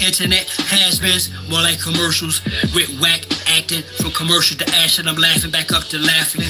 Internet has-beens, more like commercials, with whack acting from commercial to action. I'm laughing back up to laughing.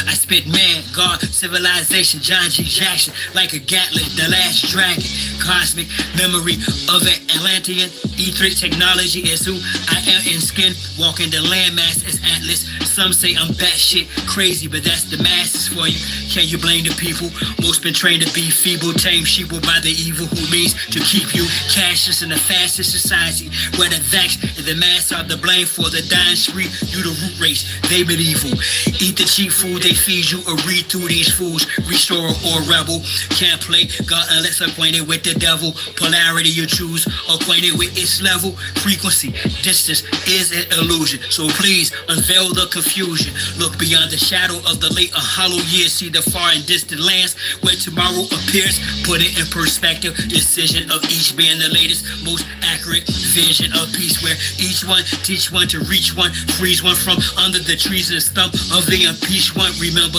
I spit man, God, civilization, John G. Jackson, like a Gatling, the last dragon, cosmic memory of an Atlantean. E3 technology is who I am in skin, walking the landmass as Atlas. Some say I'm batshit crazy, but that's the masses for you. Can you blame the people? Most been trained to be feeble, tame sheeple by the evil who means to keep you cashless in the fastest society, where the vax and the mass are the blame for the dying spree. You the root race, they medieval. Eat the cheap food they feed you or read through these fools. Restore or rebel. Can't play God unless acquainted with the devil. Polarity you choose, acquainted with its level. Frequency, distance is an illusion. So please unveil the confusion. Look beyond the shadow of the late and hollow years. See the far and distant lands where tomorrow appears. Put it in perspective. Decision of each being the latest, most accurate vision of peace, where each one teach one to reach one, freeze one from under the trees and stump of the impeached one. Remember,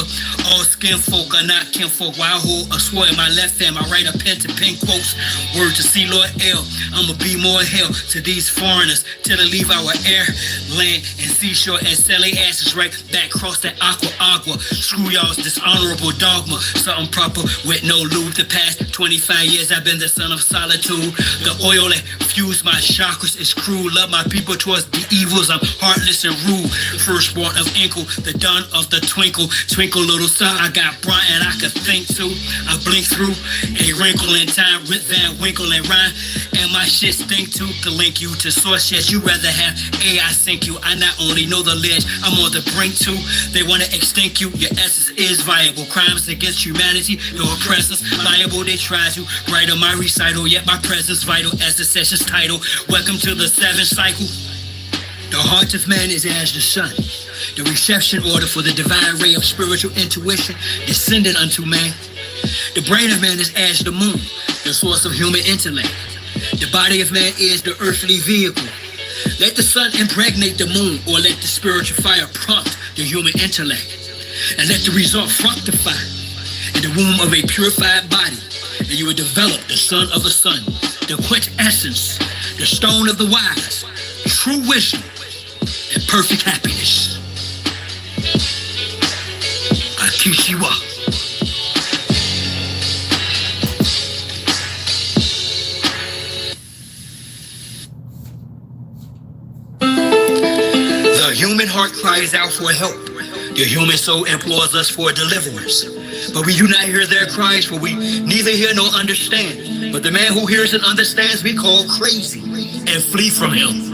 all skin folk are not kinfolk. While I hold a sword in my left hand, I write a pen to pen quotes. Word to see Lord L. I'ma be more hell to these foreigners till they leave our air, land, and seashore and sell their asses right back across that agua. Screw y'all's dishonorable dogma. Something proper with no lube. The past 25 years I've been the son of solitude. The oil that fuse my chakras is cruel. Love my people towards the evils. I'm heartless and rude. Firstborn of Inkle, the dawn of the twinkle. Twinkle little star, I got bright and I could think too. I blink through a wrinkle in time. Rip Van Winkle and rhyme. And my shit stink too. To link you to source yet you rather have AI sink you. I not only know the ledge, I'm on the brink too. They wanna extinct you. Your essence is viable. Crimes against humanity, your oppressors liable. They try to write on my recital, yet my presence vital as the session's title. Welcome to the seventh cycle. The heart of man is as the sun, the reception order for the divine ray of spiritual intuition descended unto man. The brain of man is as the moon, the source of human intellect. The body of man is the earthly vehicle. Let the sun impregnate the moon, or let the spiritual fire prompt the human intellect, and let the result fructify in the womb of a purified body, and you will develop the son of the sun, the quintessence, the stone of the wise, true wisdom, and perfect happiness. I teach you up. The human heart cries out for help. The human soul implores us for deliverance. But we do not hear their cries, for we neither hear nor understand. But the man who hears and understands we call crazy and flee from him.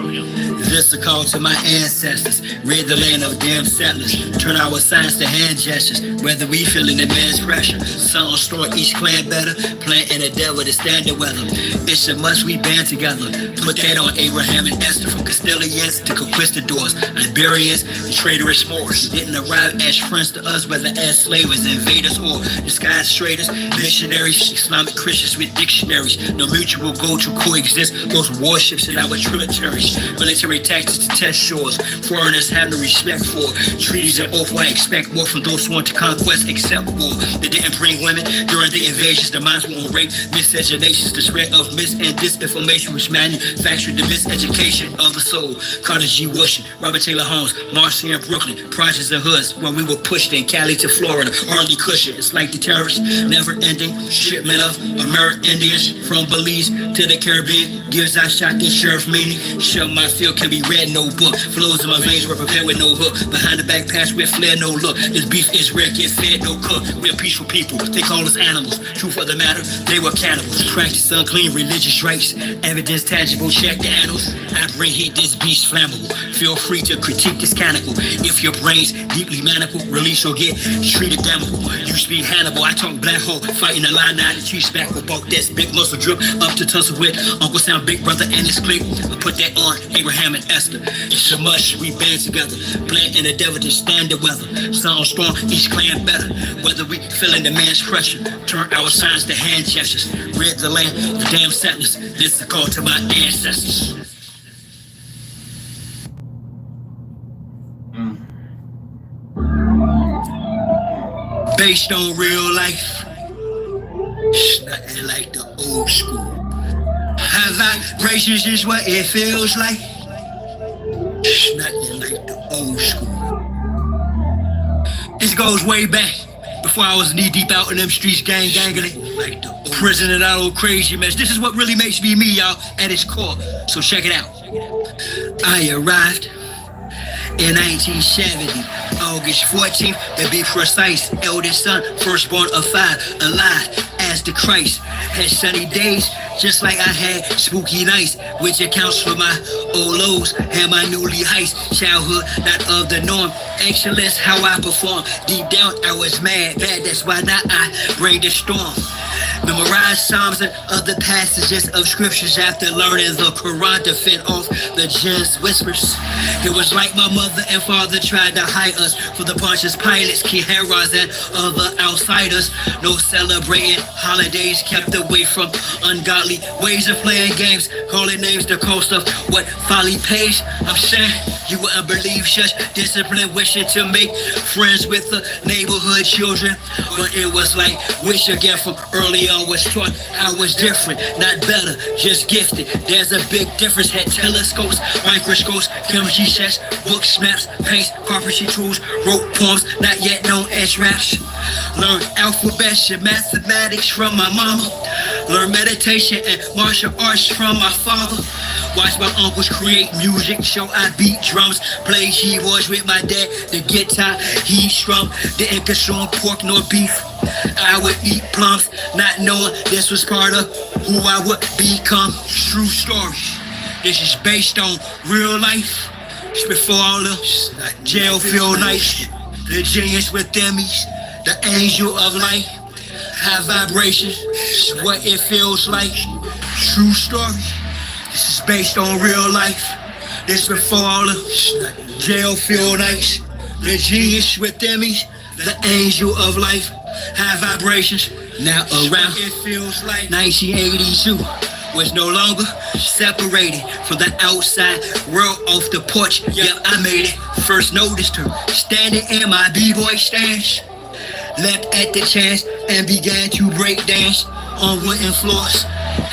This a call to my ancestors. Rid the land of damn settlers. Turn our signs to hand gestures. Whether we feeling advanced pressure. Sun will store each clan better. Plant and the devil to stand the weather. It's a must we band together. Put that on Abraham and Esther. From Castilians to conquistadors, Iberians and traitorous Moors. Didn't arrive as friends to us, whether as slavers, invaders, or disguised traders. Missionaries, Islamic Christians with dictionaries. No mutual goal to coexist. Those warships in our tributaries. Military tactics to test shores. Foreigners have no respect for treaties and oath. I expect more from those who want to conquest except war. They didn't bring women during the invasions. The minds were on rape, miscegenations, the spread of mis and disinformation which manufactured the miseducation of the soul. Carter G. Washington, Robert Taylor Holmes, Marcy in Brooklyn, projects and hoods when we were pushed in Cali to Florida. Harley Cushion, it's like the terrorists, never ending shipment of American Indians from Belize to the Caribbean. Gives I shot this sheriff meaning. Shut my field can be read, no book. Flows in my veins were prepared with no hook. Behind the back pass with flair, no look. This beef is rare, get fed, no cook. We're peaceful people, they call us animals. Truth of the matter, they were cannibals. Practice unclean religious rites. Evidence tangible, check the annals. I bring heat, this beast flammable. Feel free to critique this canonical. If your brain's deeply maniacal, release or get treated damnable. You speak Hannibal, I talk black hole. Fighting the line now, the chief's back with bulk this big muscle drip. Up to tussle with Uncle Sam, Big Brother, and his clique. I put that on Abraham and Esther. It's a must, we band together. Plant and the devil to stand the weather. Sound strong, each clan better. Whether we feeling the man's pressure. Turn our signs to hand gestures. Rid the land of the damn settlers. This is a call to my ancestors. Based on real life. It's nothing like the old school. Have vibrations is what it feels like. It's nothing like the old school. This goes way back before I was knee deep out in them streets, gangling. Like the prison and that old crazy mess. This is what really makes me me, y'all, at its core. So check it out. I arrived in 1970, August 14th, to be precise. Eldest son, firstborn of 5, alive as the Christ. Had sunny days, just like I had spooky nights, which accounts for my old lows and my newly heights. Childhood, not of the norm. Excellence, how I perform. Deep down, I was bad, that's why now I bring the storm. Memorize Psalms and other passages of scriptures after learning the Quran to fend off the jinns' whispers. It was like my mother and father tried to hide us for the Pontius Pilates, Kiheras, and other outsiders. No celebrating holidays, kept away from ungodly ways of playing games, calling names the cost of what folly pays. I'm saying you wouldn't believe such discipline, wishing to make friends with the neighborhood children. But it was like wish again from early on was taught I was different, not better, just gifted. There's a big difference. Had telescopes, microscopes, chemistry sets, books, maps, paints, carpentry tools, wrote poems not yet known as raps. Learned alphabets and mathematics from my mama. Learned meditation and martial arts from my father. Watched my uncles create music, so I beat drums. Played keyboards with my dad, the guitar he strummed. Didn't consume pork nor beef. I would eat plums, not knowing this was part of who I would become. True story. This is based on real life. It's before all the jail feel nice. The genius within me, the angel of light. High vibrations, it's what it feels like. True story. This is based on real life. This before all the jail feel nice. The genius within me, the angel of life. High vibrations, now around it feels like 1982 was no longer separated from the outside world off the porch. Yep, I made it. First noticed her standing in my b-boy stance. Leapt at the chance and began to break dance on wooden floors.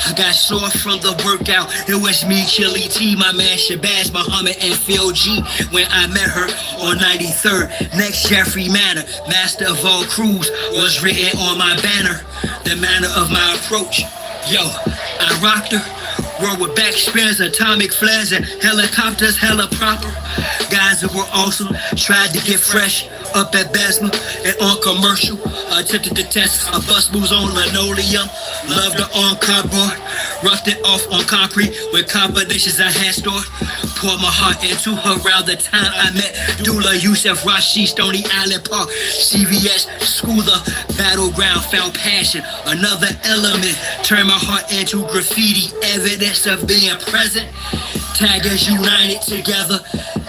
I got sore from the workout. It was me, Chili T, my man Shabazz Muhammad, and Phil G. When I met her on 93rd, next Jeffrey Manor, master of all crews, was written on my banner. The manner of my approach. Yo, I rocked her. World with backspins, atomic flares, and helicopters, hella proper. Guys that were awesome, tried to get fresh up at Basma and on commercial. Attempted to test a bus moves on linoleum. Loved her on cardboard. Roughed it off on concrete with combinations I had stored. Poured my heart into her around the time I met Dula, Yusef, Rashi, Stony Island Park, CVS, School, the battleground, found passion. Another element turned my heart into graffiti, evidence of being present. Taggers united together,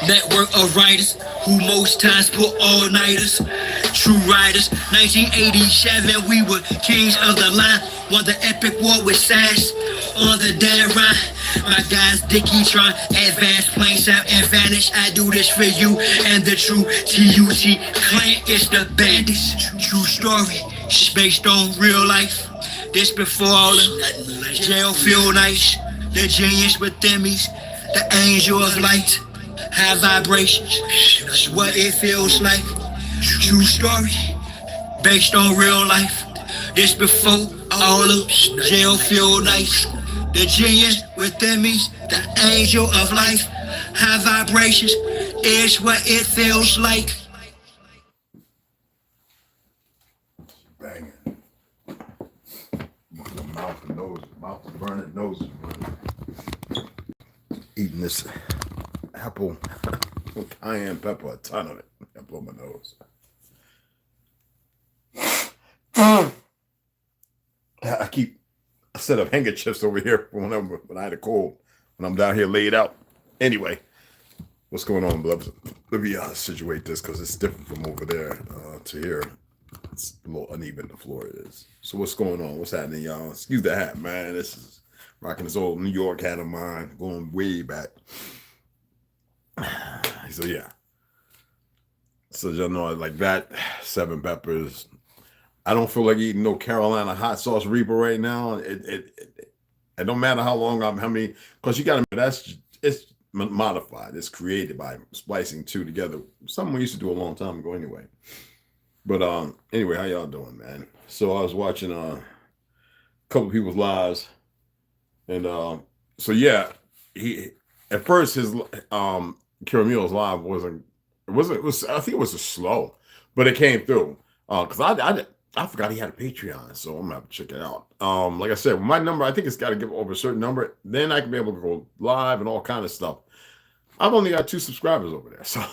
network of writers who most times put all-nighters. True writers, 1987, we were kings of the line. Won the epic war with Sass on the dead rhyme. My guys, Dickie, Tron, advanced, plain sound, and vanish. I do this for you and the true TUT clan is the bandits. True story, it's based on real life. This before all the jail feel nice. The genius within me, the angel of light. High vibrations, that's what it feels like. True story, based on real life. This before all of jail feel nice. The genius within me, the angel of life. High vibrations is what it feels like. Banging. My mouth and nose, mouth is burning, nose is burning. Eating this apple with cayenne pepper, a ton of it. I blow my nose. I set up handkerchiefs over here when I had a cold, when I'm down here laid out. Anyway, what's going on, beloved? Let me situate this because it's different from over there to here. It's a little uneven, the floor is. So what's going on? What's happening, y'all? Excuse the hat, man. This is rocking this old New York hat of mine, going way back. So yeah. So y'all know, like that, 7 peppers. I don't feel like eating no Carolina hot sauce Reaper right now. It don't matter how long how many, because you got to, it's modified. It's created by splicing two together. Something we used to do a long time ago anyway. But anyway, how y'all doing, man? So I was watching a couple people's lives, and so yeah, he at first his Kiramuel's live it was I think it was a slow, but it came through. Because I forgot he had a Patreon, so I'm gonna have to check it out. Like I said, my number, I think it's got to give over a certain number, then I can be able to go live and all kind of stuff. I've only got 2 subscribers over there, so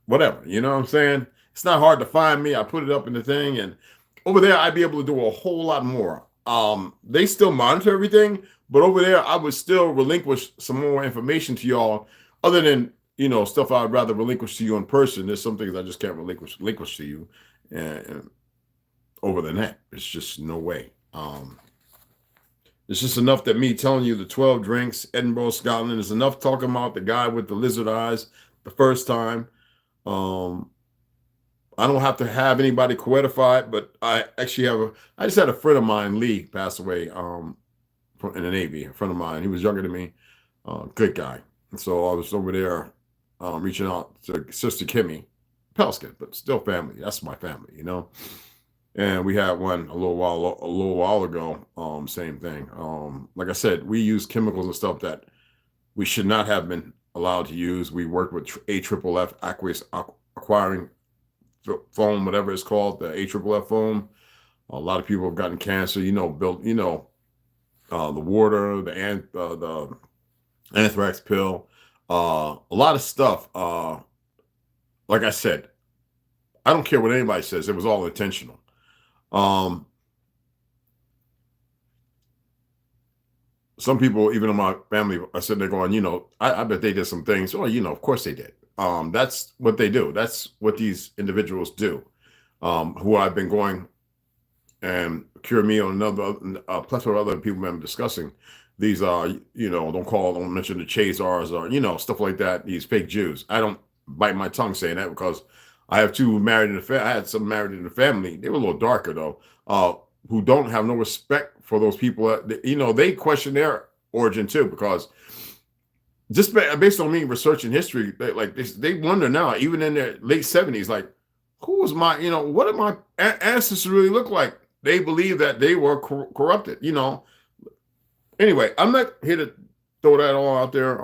whatever, you know what I'm saying? It's not hard to find me. I put it up in the thing, and over there I'd be able to do a whole lot more. They still monitor everything, but over there I would still relinquish some more information to y'all, other than, you know, stuff I'd rather relinquish to you in person. There's some things I just can't relinquish to you and over the net. It's just no way. It's just enough that me telling you the 12 drinks, Edinburgh, Scotland, is enough talking about the guy with the lizard eyes the first time. I don't have to have anybody coedify it, but I actually I just had a friend of mine, Lee, pass away in the Navy. A friend of mine, he was younger than me, good guy. And so I was over there reaching out to Sister Kimmy Pelskin, but still family. That's my family, you know. And we had one a little while ago. Same thing. Like I said, we use chemicals and stuff that we should not have been allowed to use. We work with AFFF, aqueous acquiring foam, whatever it's called, the AFFF foam. A lot of people have gotten cancer. You know, the water, the anthrax pill, a lot of stuff. Like I said, I don't care what anybody says. It was all intentional. Some people, even in my family, are sitting there going, you know, I bet they did some things. Oh, you know, of course they did. That's what they do. That's what these individuals do. Who I've been going and Cure Me and another plethora of other people I'm discussing. These are, you know, don't mention the Chazars or, you know, stuff like that. These fake Jews. I don't bite my tongue saying that because I have 2 married in the family. I had some married in the family. They were a little darker though, who don't have no respect for those people. You know, they question their origin too, because just based on me researching history, they wonder now, even in their late 70s, like, who was my, you know, what did my ancestors really look like? They believe that they were corrupted, you know. Anyway, I'm not here to throw that all out there.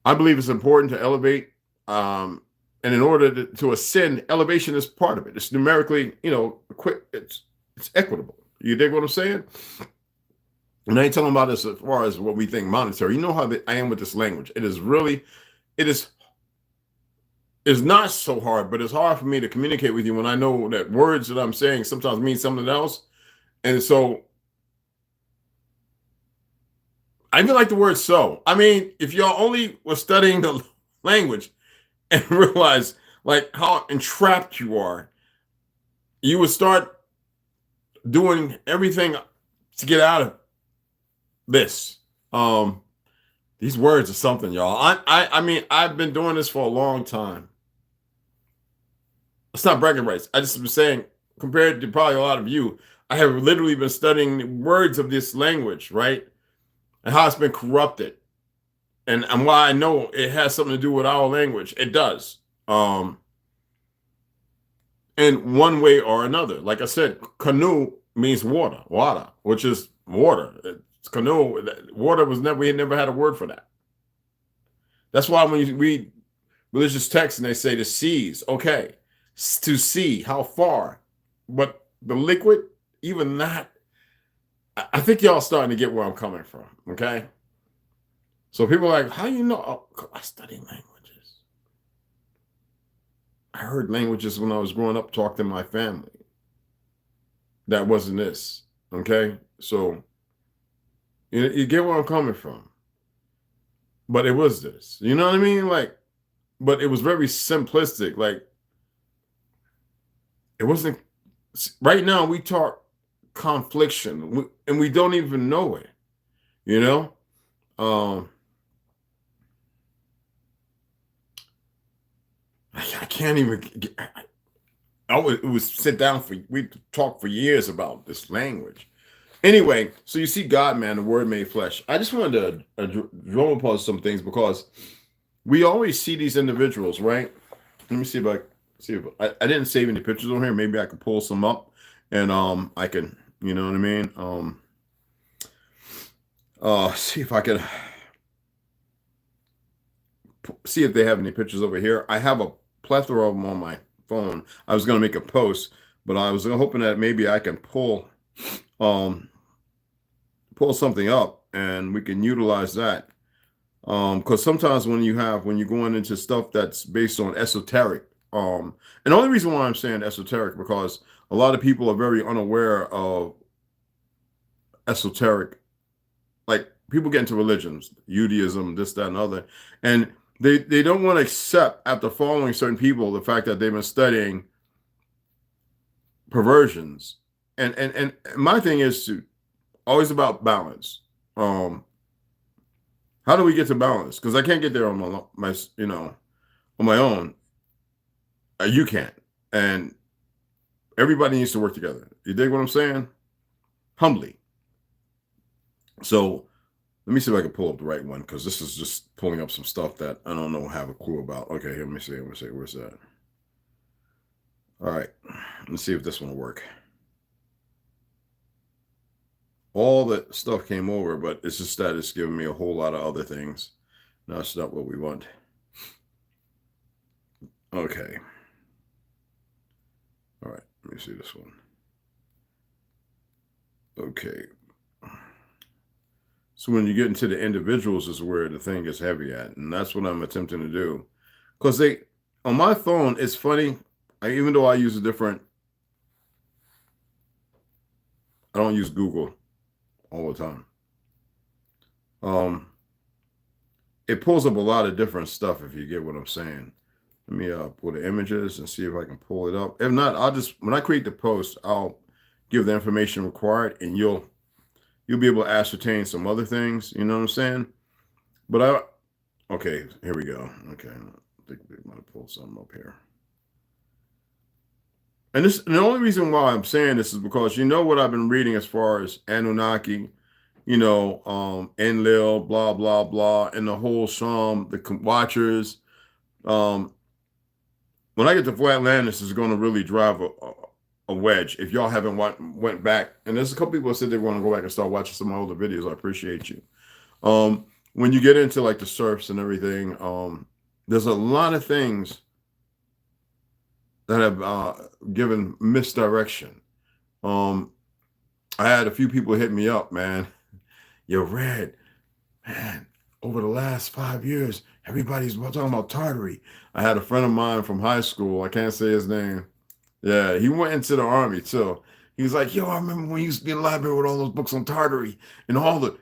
I believe it's important to elevate. And in order to ascend, elevation is part of it. It's numerically, you know, it's equitable. You dig what I'm saying? And I ain't talking about this as far as what we think monetary. You know how I am with this language. It is not so hard, but it's hard for me to communicate with you when I know that words that I'm saying sometimes mean something else. And so I even like the word so. I mean, if y'all only were studying the language and realize like how entrapped you are, you would start doing everything to get out of this. These words are something, y'all. I mean, I've been doing this for a long time. It's not bragging rights. I just been saying, compared to probably a lot of you, I have literally been studying words of this language, right? And how it's been corrupted. And why I know it has something to do with our language. It does. In one way or another. Like I said, canoe means water, which is water. It's canoe. Water was never, we had never had a word for that. That's why when you read religious texts and they say the seas, okay, to see how far, but the liquid, even that, I think y'all starting to get where I'm coming from, okay? So people are like, how you know? Oh, I study languages. I heard languages when I was growing up, talk to my family. That wasn't this, okay? So you get where I'm coming from. But it was this, you know what I mean? Like, but it was very simplistic. Like, it wasn't, right now we talk confliction and we don't even know it, you know? I can't even it was sit down we talked for years about this language. Anyway, so you see God, man, the word made flesh. I just wanted to draw upon some things because we always see these individuals, right? Let me see if I didn't save any pictures on here. Maybe I could pull some up and I can, you know what I mean? See if I could see if they have any pictures over here. I have a plethora of them on my phone. I was going to make a post, but I was hoping that maybe I can pull something up and we can utilize that. Because sometimes when you're going into stuff that's based on esoteric, and the only reason why I'm saying esoteric because a lot of people are very unaware of esoteric. Like people get into religions, Judaism, this, that, and other, and they don't want to accept after following certain people the fact that they've been studying perversions. And my thing is to always about balance. How do we get to balance? Because I can't get there on my on my own. You can't, and everybody needs to work together. You dig what I'm saying? Humbly. So let me see if I can pull up the right one because this is just pulling up some stuff that I don't know, have a clue about. Okay, here, let me see. Where's that? All right, let's see if this one will work. All that stuff came over, but it's just that it's giving me a whole lot of other things. No, that's not what we want. Okay. All right, let me see this one. Okay. So when you get into the individuals is where the thing is heavy at. And that's what I'm attempting to do. Because on my phone, it's funny. Even though I use I don't use Google all the time. It pulls up a lot of different stuff if you get what I'm saying. Let me pull the images and see if I can pull it up. If not, when I create the post, I'll give the information required and you'll be able to ascertain some other things, you know what I'm saying? But okay, here we go. Okay, I think we might pull something up here. And the only reason why I'm saying this is because you know what I've been reading as far as Anunnaki, Enlil, blah, blah, blah, and the whole Psalm, the Watchers. When I get to Flatland, this is going to really drive a wedge. If y'all haven't went back, and there's a couple people that said they want to go back and start watching some of my older videos. I appreciate you. When you get into like the surfs and everything, there's a lot of things that have given misdirection. I had a few people hit me up, man. Yo, Red, man, over the last 5 years, everybody's talking about Tartary. I had a friend of mine from high school. I can't say his name. Yeah, he went into the army too. He was like, yo, I remember when you used to be in the library with all those books on Tartary and the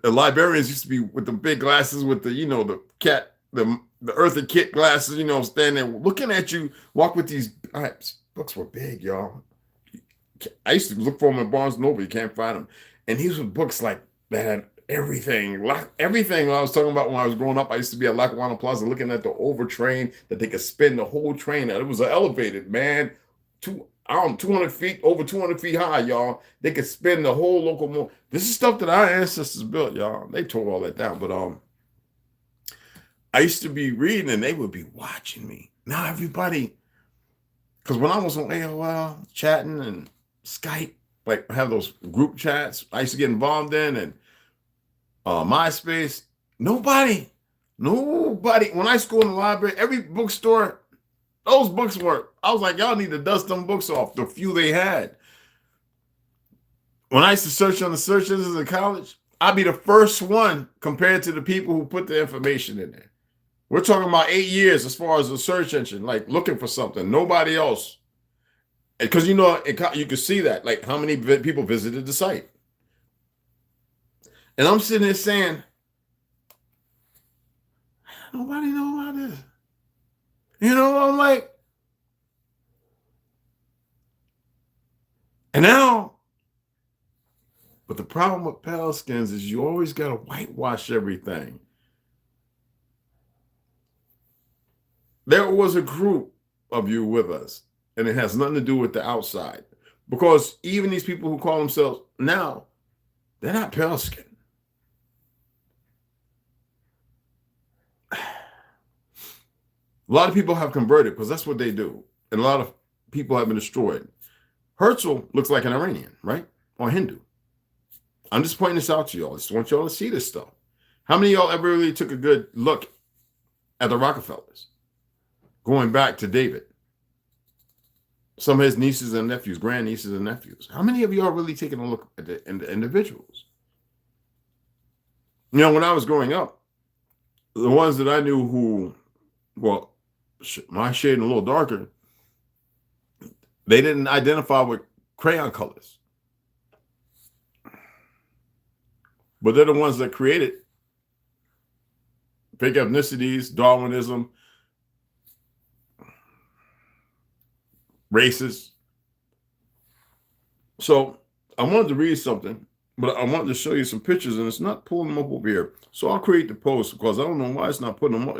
librarians used to be with the big glasses with the, the cat, the Eartha Kitt glasses, standing there looking at you, walk with these books were big, y'all. I used to look for them at Barnes & Noble. You can't find them. And these were books like that had everything I was talking about when I was growing up. I used to be at Lackawanna Plaza looking at the overtrain that they could spin the whole train. It was elevated, man. 200 feet, over 200 feet high, y'all. They could spin the whole locomotive. This is stuff that our ancestors built, y'all. They tore all that down. But I used to be reading and they would be watching me. Now everybody, because when I was on AOL chatting and Skype, like have those group chats I used to get involved in, and MySpace, nobody. When I schooled in the library, every bookstore, those books were, I was like, y'all need to dust them books off, the few they had. When I used to search on the search engines in college, I'd be the first one compared to the people who put the information in there. We're talking about 8 years as far as the search engine, like looking for something. Nobody else. Because, you can see that, like how many people visited the site. And I'm sitting there saying, nobody know about this. I'm like, and now, but the problem with pale skins is you always got to whitewash everything. There was a group of you with us, and it has nothing to do with the outside. Because even these people who call themselves now, they're not pale skin. A lot of people have converted because that's what they do. And a lot of people have been destroyed. Herzl looks like an Iranian, right? Or Hindu. I'm just pointing this out to y'all. I just want y'all to see this stuff. How many of y'all ever really took a good look at the Rockefellers? Going back to David. Some of his nieces and nephews, grandnieces and nephews. How many of y'all really taking a look at the individuals? You know, when I was growing up, the ones that I knew who, well, my shade and a little darker, they didn't identify with crayon colors. But they're the ones that created fake ethnicities, Darwinism, races. So I wanted to read something, but I wanted to show you some pictures, and it's not pulling them up over here. So I'll create the post because I don't know why it's not putting them up.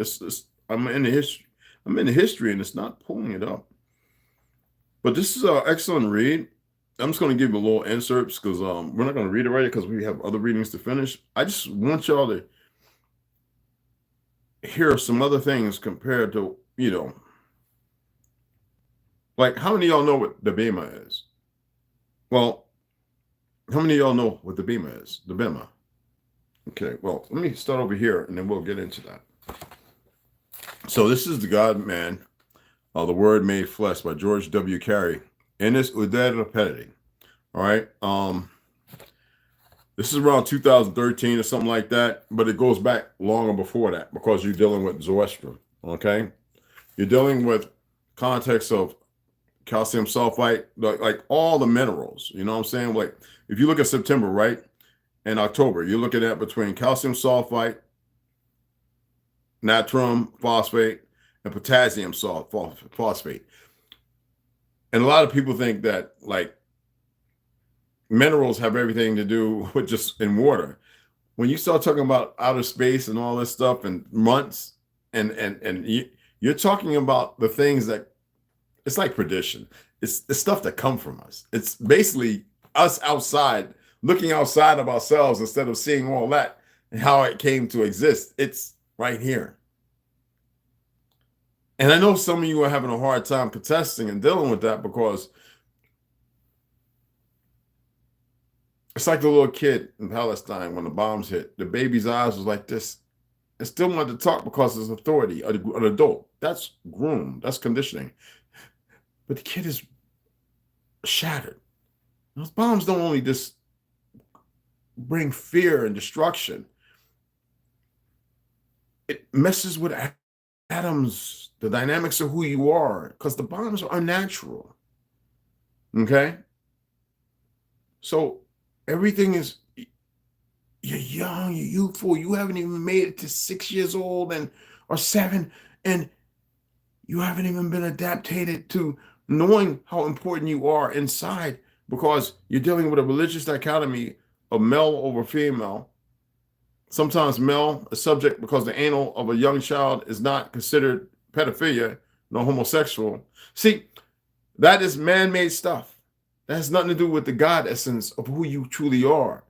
I'm in the history. I'm in the history, and it's not pulling it up. But this is an excellent read. I'm just going to give you a little inserts because we're not going to read it right because we have other readings to finish. I just want y'all to hear some other things compared to, you know, like how many of y'all know what the Bema is? Well, how many of y'all know what the Bema is? The Bema. Okay, well, let me start over here and then we'll get into that. So this is the God-Man, The Word Made Flesh by George W. Carey. In this uwoduhi. All right. This is around 2013 or something like that, but it goes back longer before that because you're dealing with Zoroastrian. Okay. You're dealing with context of calcium sulfite, like all the minerals. You know what I'm saying? Like if you look at September, right, and October, you're looking at between calcium sulfite, natrium phosphate, and potassium phosphate. And a lot of people think that like minerals have everything to do with just in water. When you start talking about outer space and all this stuff and months and you're talking about the things that it's like perdition. It's the stuff that come from us. It's basically us outside, looking outside of ourselves instead of seeing all that and how it came to exist. It's right here. And I know some of you are having a hard time contesting and dealing with that because it's like the little kid in Palestine when the bombs hit. The baby's eyes was like this. It still wanted to talk because it's authority, an adult. That's groomed. That's conditioning. But the kid is shattered. Those bombs don't only just bring fear and destruction. It messes with atoms, the dynamics of who you are, because the bombs are unnatural. Okay? So everything is, you're young, you're youthful, you haven't even made it to 6 years old or 7, and you haven't even been adapted to knowing how important you are inside because you're dealing with a religious dichotomy of male over female. Sometimes male is subject because the anal of a young child is not considered pedophilia, no homosexual. See, that is man-made stuff. That has nothing to do with the God essence of who you truly are,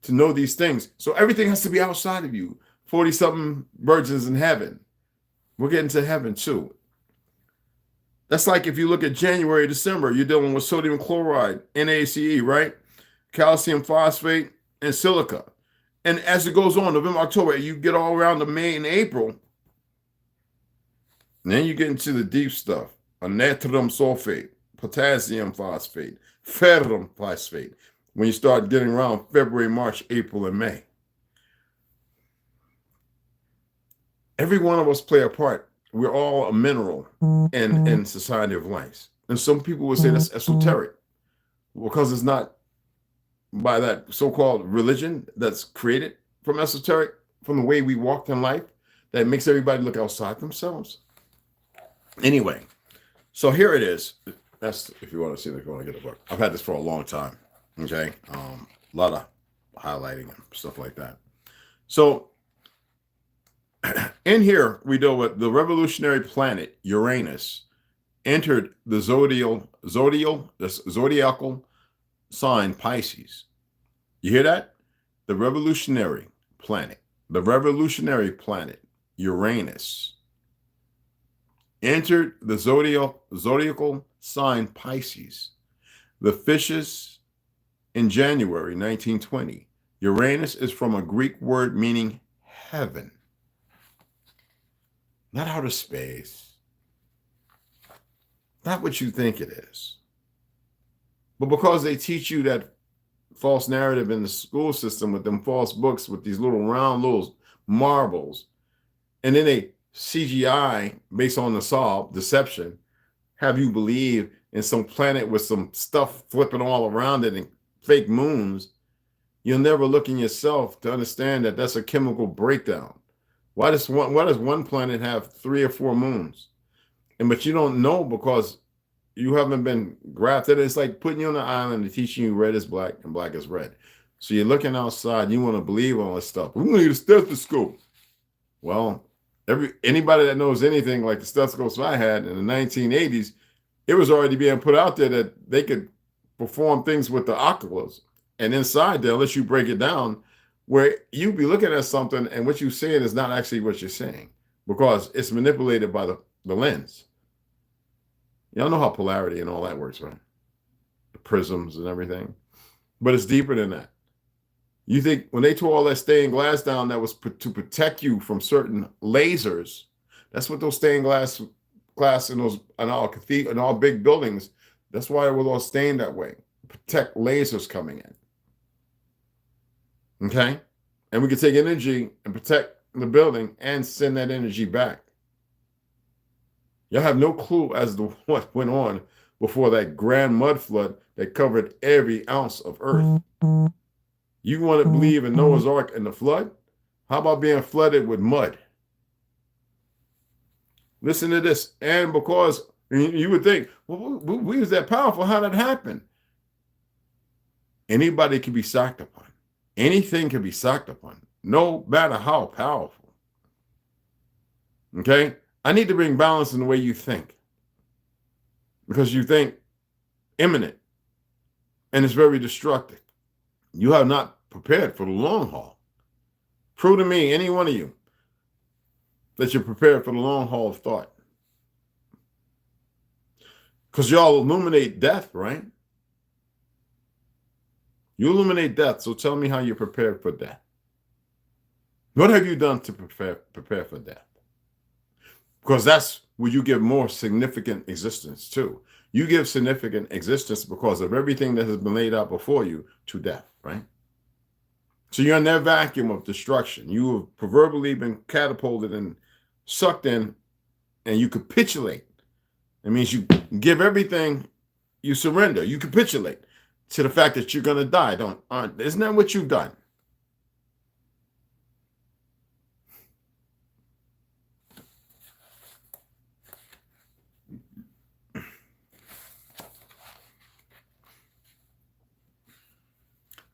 to know these things. So everything has to be outside of you. 40-something virgins in heaven. We're getting to heaven too. That's like if you look at January, December, you're dealing with sodium chloride, NaCe, right? Calcium phosphate and silica. And as it goes on, November, October, you get all around to May and April. And then you get into the deep stuff. A natrium sulfate, potassium phosphate, ferrum phosphate. When you start getting around February, March, April, and May. Every one of us play a part. We're all a mineral in society of life. And some people would say that's esoteric because it's not by that so-called religion that's created from esoteric, from the way we walked in life, that makes everybody look outside themselves. Anyway, so here it is. That's if you want to see if you want to get a book. I've had this for a long time. Okay. A lot of highlighting and stuff like that. So in here, we deal with the revolutionary planet Uranus entered the zodiacal sign Pisces. You hear that? The revolutionary planet. The revolutionary planet, Uranus, entered the zodiacal sign Pisces. The fishes in January 1920. Uranus is from a Greek word meaning heaven, not outer space, not what you think it is. But because they teach you that false narrative in the school system with them false books with these little round little marbles, and then they CGI based on the solve deception, have you believe in some planet with some stuff flipping all around it and fake moons, you'll never look in yourself to understand that that's a chemical breakdown. Why does one planet have 3 or 4 moons? But you don't know because you haven't been grafted. It's like putting you on an island and teaching you red is black and black is red. So you're looking outside, you want to believe all this stuff. We're going to need a stethoscope. Well, anybody that knows anything like the stethoscopes I had in the 1980s, it was already being put out there that they could perform things with the oculars. And inside there, unless you break it down, where you be looking at something and what you're seeing is not actually what you're saying because it's manipulated by the lens. Y'all know how polarity and all that works, right? The prisms and everything. But it's deeper than that. You think when they tore all that stained glass down that was to protect you from certain lasers, that's what those stained glass in all cathedral and all big buildings, that's why it was all stained that way. Protect lasers coming in. Okay? And we can take energy and protect the building and send that energy back. Y'all have no clue as to what went on before that grand mud flood that covered every ounce of earth. You want to believe in Noah's Ark and the flood? How about being flooded with mud? Listen to this. And because you would think, well, we was that powerful. How did that happen? Anybody can be sacked upon. Anything can be sacked upon, no matter how powerful. Okay? I need to bring balance in the way you think. Because you think imminent. And it's very destructive. You have not prepared for the long haul. Prove to me, any one of you, that you're prepared for the long haul of thought. Because y'all illuminate death, right? You illuminate death, so tell me how you're prepared for death. What have you done to prepare for death? Because that's where you give more significant existence to. You give significant existence because of everything that has been laid out before you to death, right? So you're in that vacuum of destruction. You have proverbially been catapulted and sucked in, and you capitulate. It means you give everything, you surrender, you capitulate to the fact that you're going to die. Isn't that what you've done?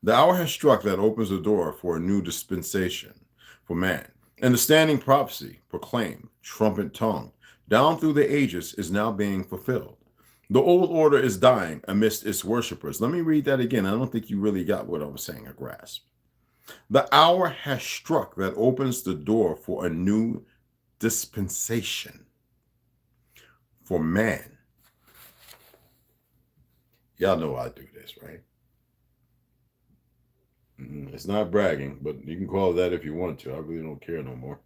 The hour has struck that opens the door for a new dispensation for man. And the standing prophecy proclaimed, trumpet tongue, down through the ages is now being fulfilled. The old order is dying amidst its worshipers. Let me read that again. I don't think you really got what I was saying, a grasp. The hour has struck that opens the door for a new dispensation for man. Y'all know I do this, right? It's not bragging, but you can call it that if you want to. I really don't care no more.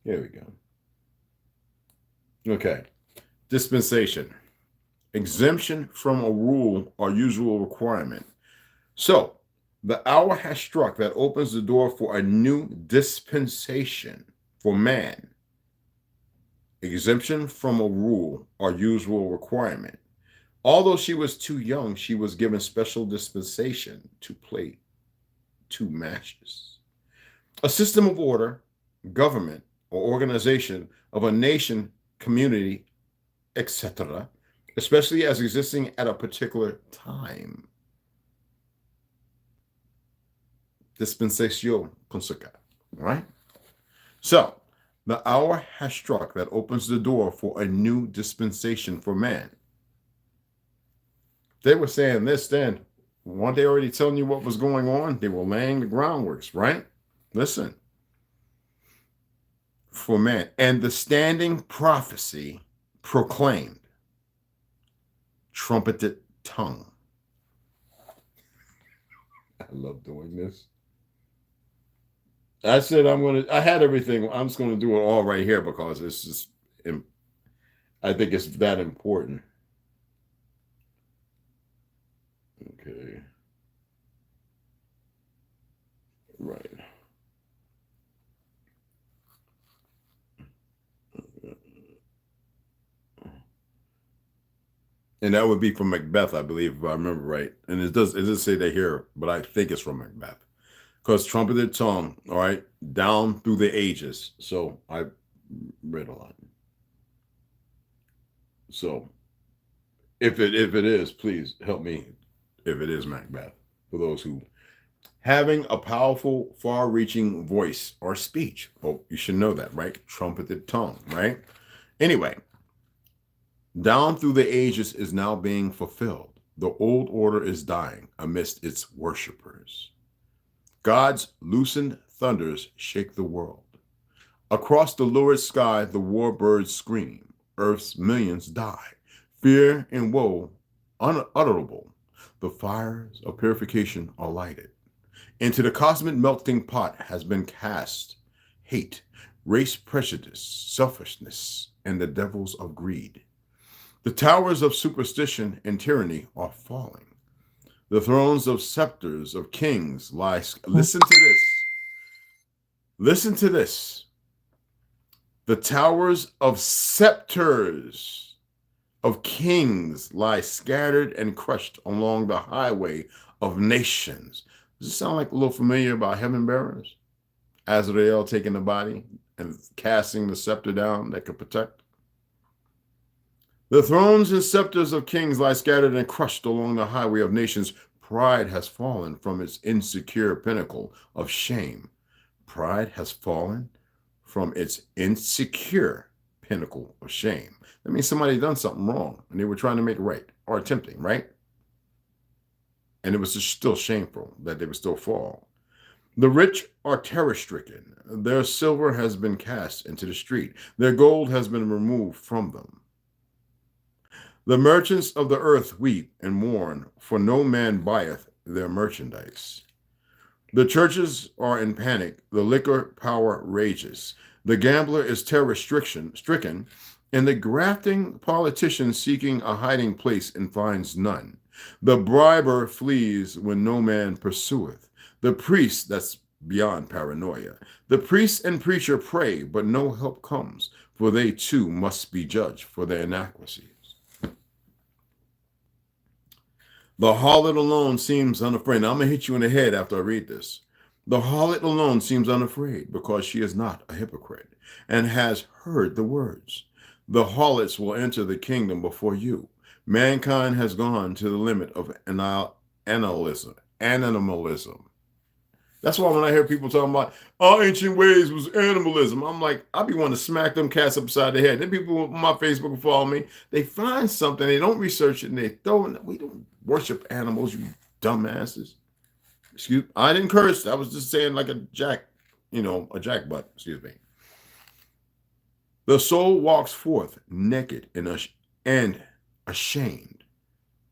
Here we go. Okay. Dispensation. Exemption from a rule or usual requirement. So, the hour has struck that opens the door for a new dispensation for man. Exemption from a rule or usual requirement. Although she was too young, she was given special dispensation to play 2 matches. A system of order, government, or organization of a nation, community, etc., especially as existing at a particular time. Dispensatio Consuca. Right? So, the hour has struck that opens the door for a new dispensation for man. They were saying this then. Weren't they already telling you what was going on? They were laying the groundworks, right? Listen. For man. And the standing prophecy proclaimed, trumpeted tongue. I love doing this. I said I had everything. I'm just going to do it all right here because it's just, I think it's that important. Okay. Right. And that would be from Macbeth, I believe, if I remember right. And it does say that here, but I think it's from Macbeth. Because trumpeted tongue, all right, down through the ages. So I read a lot. So if it is, please help me if it is Macbeth. For those who having a powerful, far-reaching voice or speech. Oh, you should know that, right? Trumpeted tongue, right? Anyway, down through the ages is now being fulfilled. The old order is dying amidst its worshipers. God's loosened thunders shake the world. Across the lurid sky, the war birds scream. Earth's millions die. Fear and woe unutterable. The fires of purification are lighted. Into the cosmic melting pot has been cast hate, race prejudice, selfishness, and the devils of greed. The towers of superstition and tyranny are falling. The thrones of scepters of kings lie. Listen to this. Listen to this. The towers of scepters of kings lie scattered and crushed along the highway of nations. Does it sound like a little familiar about heaven bearers? Azrael taking the body and casting the scepter down that could protect. The thrones and scepters of kings lie scattered and crushed along the highway of nations. Pride has fallen from its insecure pinnacle of shame. Pride has fallen from its insecure pinnacle of shame. That means somebody done something wrong and they were trying to make it right or attempting, right? And it was just still shameful that they would still fall. The rich are terror-stricken. Their silver has been cast into the street. Their gold has been removed from them. The merchants of the earth weep and mourn, for no man buyeth their merchandise. The churches are in panic. The liquor power rages. The gambler is terror-stricken, and the grafting politician seeking a hiding place and finds none. The briber flees when no man pursueth. The priest, that's beyond paranoia. The priest and preacher pray, but no help comes, for they too must be judged for their inadequacies. The harlot alone seems unafraid. Now, I'm going to hit you in the head after I read this. The harlot alone seems unafraid because she is not a hypocrite and has heard the words. The harlots will enter the kingdom before you. Mankind has gone to the limit of animalism. That's why when I hear people talking about our ancient ways was animalism, I'm like, I be wanting to smack them cats upside the head. Then people on my Facebook who follow me, they find something, they don't research it, and they throw it. We don't worship animals, you dumbasses. Excuse me. I didn't curse. I was just saying like a jack butt. Excuse me. The soul walks forth naked and ashamed.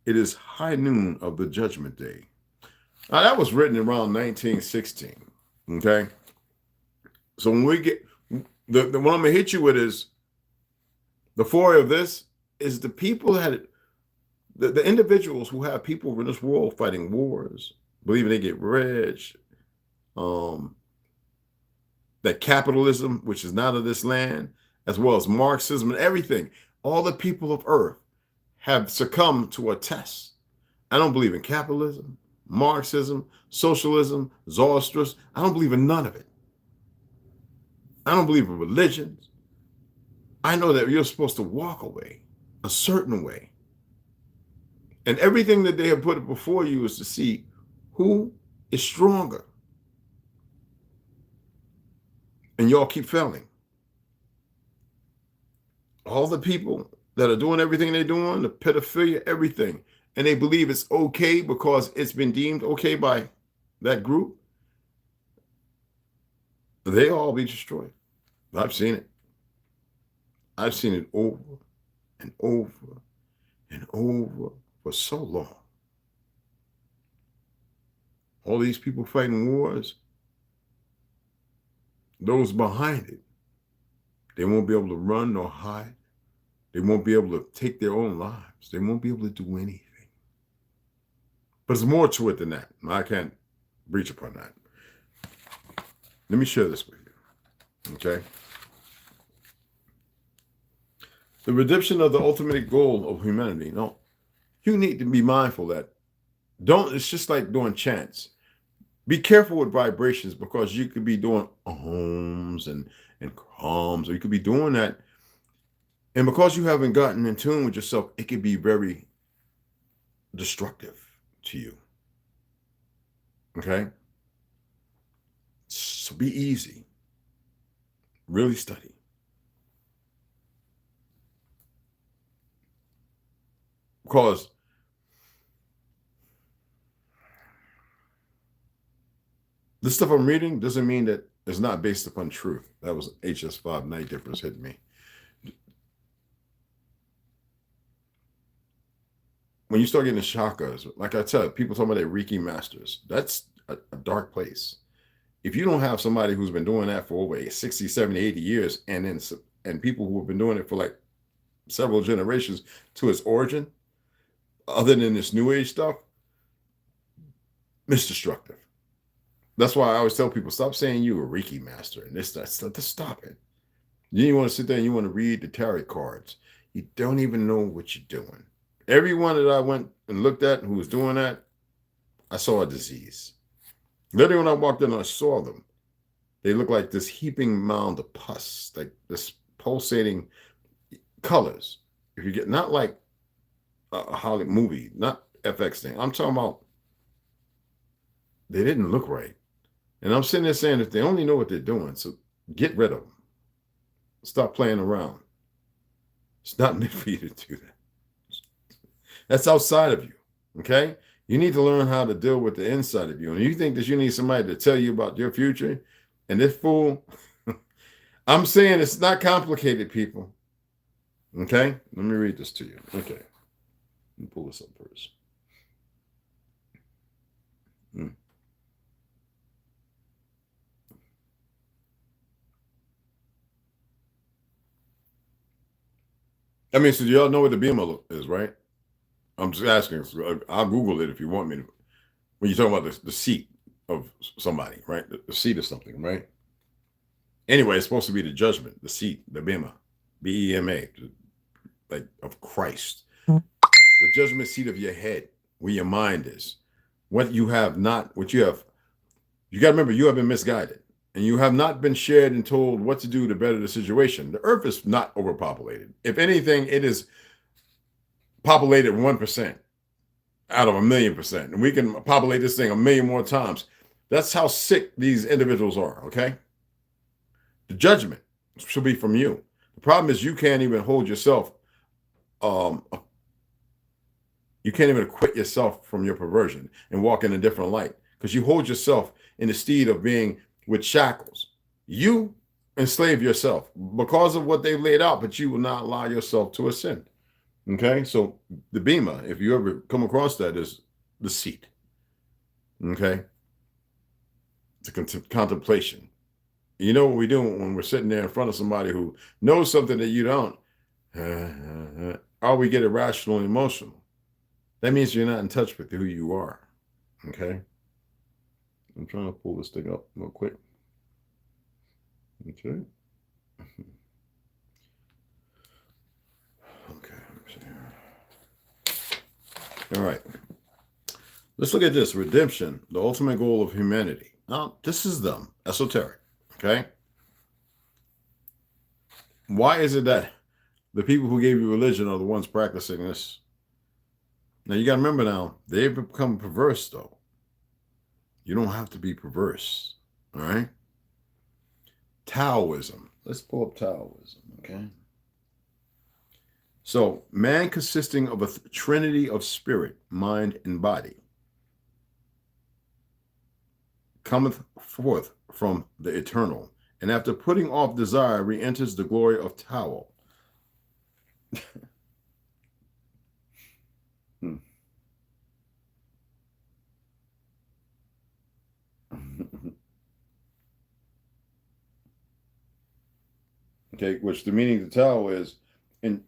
It is high noon of the judgment day. Now, that was written around 1916. Okay. So when we get what I'm going to hit you with is the foray of this is the people that the individuals who have people in this world fighting wars, believing they get rich, that capitalism, which is not of this land, as well as Marxism and everything, all the people of earth have succumbed to a test. I don't believe in capitalism, Marxism, socialism, Zoroastrianism. I don't believe in none of it. I don't believe in religions. I know that you're supposed to walk away a certain way. And everything that they have put before you is to see who is stronger. And y'all keep failing. All the people that are doing everything they're doing, the pedophilia, everything, and they believe it's okay because it's been deemed okay by that group, they all be destroyed. I've seen it. I've seen it over and over and over for so long. All these people fighting wars, those behind it, they won't be able to run nor hide. They won't be able to take their own lives. They won't be able to do anything. But there's more to it than that. I can't breach upon that. Let me share this with you. Okay? The redemption of the ultimate goal of humanity. No, you need to be mindful that it's just like doing chants. Be careful with vibrations because you could be doing ohms and calms, or you could be doing that. And because you haven't gotten in tune with yourself, it could be very destructive to you. Okay? So be easy. Really study. Because the stuff I'm reading doesn't mean that it's not based upon truth. That was HS5 night difference hitting me. When you start getting the chakras, like I tell people, talking about their Reiki masters, that's a dark place. If you don't have somebody who's been doing that for over 60, 70, 80 years, and people who have been doing it for like several generations to its origin, other than this new age stuff, it's destructive. That's why I always tell people, stop saying you're a Reiki master and this, that stuff. Just stop it. You want to sit there and you want to read the tarot cards. You don't even know what you're doing. Everyone that I went and looked at who was doing that, I saw a disease. Literally, when I walked in, I saw them. They look like this heaping mound of pus, like this pulsating colors. If you get, not like a Hollywood movie, not FX thing. I'm talking about, they didn't look right. And I'm sitting there saying that they only know what they're doing, so get rid of them. Stop playing around. It's not meant for you to do that. That's outside of you, okay? You need to learn how to deal with the inside of you. And you think that you need somebody to tell you about your future, and this fool, I'm saying it's not complicated, people. Okay? Let me read this to you. Okay. Let me pull this up first. I mean, so y'all know what the BMO is, right? I'm just asking. I'll Google it if you want me to. When you're talking about the seat of somebody, right? The seat of something, right? Anyway, it's supposed to be the judgment, the seat, the Bema, B-E-M-A, like of Christ. The judgment seat of your head, where your mind is. What you have not, what you have. You got to remember, you have been misguided. And you have not been shared and told what to do to better the situation. The earth is not overpopulated. If anything, it is populated 1% out of 1,000,000%. And we can populate this thing 1,000,000 more times. That's how sick these individuals are, okay? The judgment should be from you. The problem is you can't even hold yourself, you can't even acquit yourself from your perversion and walk in a different light because you hold yourself in the stead of being with shackles. You enslave yourself because of what they've laid out, but you will not allow yourself to ascend. Okay, so the Bema, if you ever come across that, is the seat. Okay, it's a contemplation. You know what we do when we're sitting there in front of somebody who knows something that you don't, or we get irrational and emotional. That means you're not in touch with who you are. Okay. I'm trying to pull this thing up real quick. Okay. Okay. All right. Let's look at this. Redemption, the ultimate goal of humanity. Now, this is them. Esoteric. Okay. Why is it that the people who gave you religion are the ones practicing this? Now, you got to remember now, they've become perverse, though. You don't have to be perverse, all right? Taoism. Let's pull up Taoism, okay? So, man consisting of a trinity of spirit, mind, and body, cometh forth from the eternal, and after putting off desire, re-enters the glory of Tao. Okay, which the meaning of Tao is, and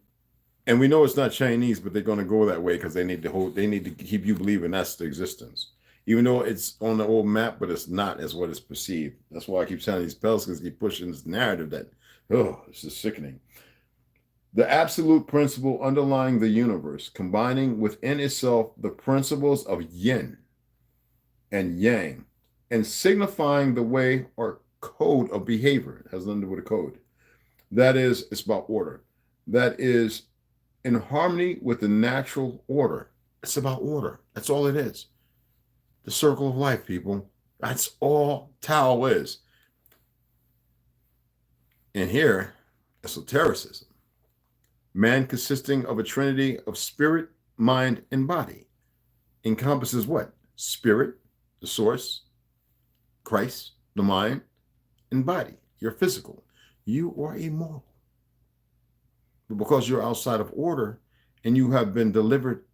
we know it's not Chinese, but they're going to go that way because they need to keep you believing that's the existence. Even though it's on the old map, but it's not as what is perceived. That's why I keep telling these Pelicans keep pushing this narrative that, oh, this is sickening. The absolute principle underlying the universe, combining within itself the principles of yin and yang, and signifying the way or code of behavior. It has nothing to do with a code. That is, it's about order. That is in harmony with the natural order. It's about order. That's all it is. The circle of life, people. That's all Tao is. And here, esotericism. Man consisting of a trinity of spirit, mind, and body encompasses what? Spirit, the source, Christ, the mind, and body. You're physical. You are immortal. But because you're outside of order and you have been delivered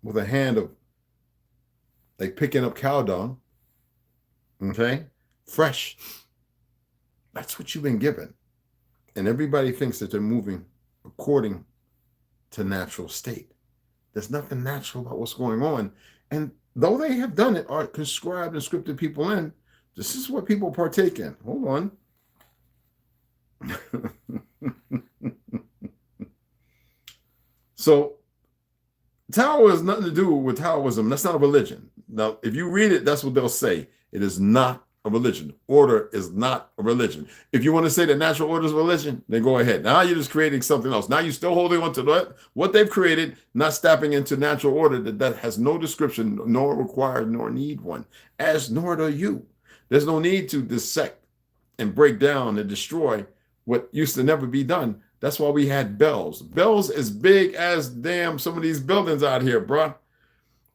with a hand of like picking up cow dung, okay, fresh, that's what you've been given. And everybody thinks that they're moving according to natural state. There's nothing natural about what's going on. And though they have done it, are conscribed and scripted people in, this is what people partake in. Hold on. So Tao has nothing to do with Taoism. That's not a religion. Now, if you read it, that's what they'll say. It is not a religion. Order is not a religion. If you want to say that natural order is a religion, then go ahead. Now you're just creating something else. Now you're still holding on to what they've created, not stepping into natural order that has no description, nor required, nor need one, as nor do you. There's no need to dissect and break down and destroy what used to never be done. That's why we had bells. Bells as big as damn some of these buildings out here, bruh.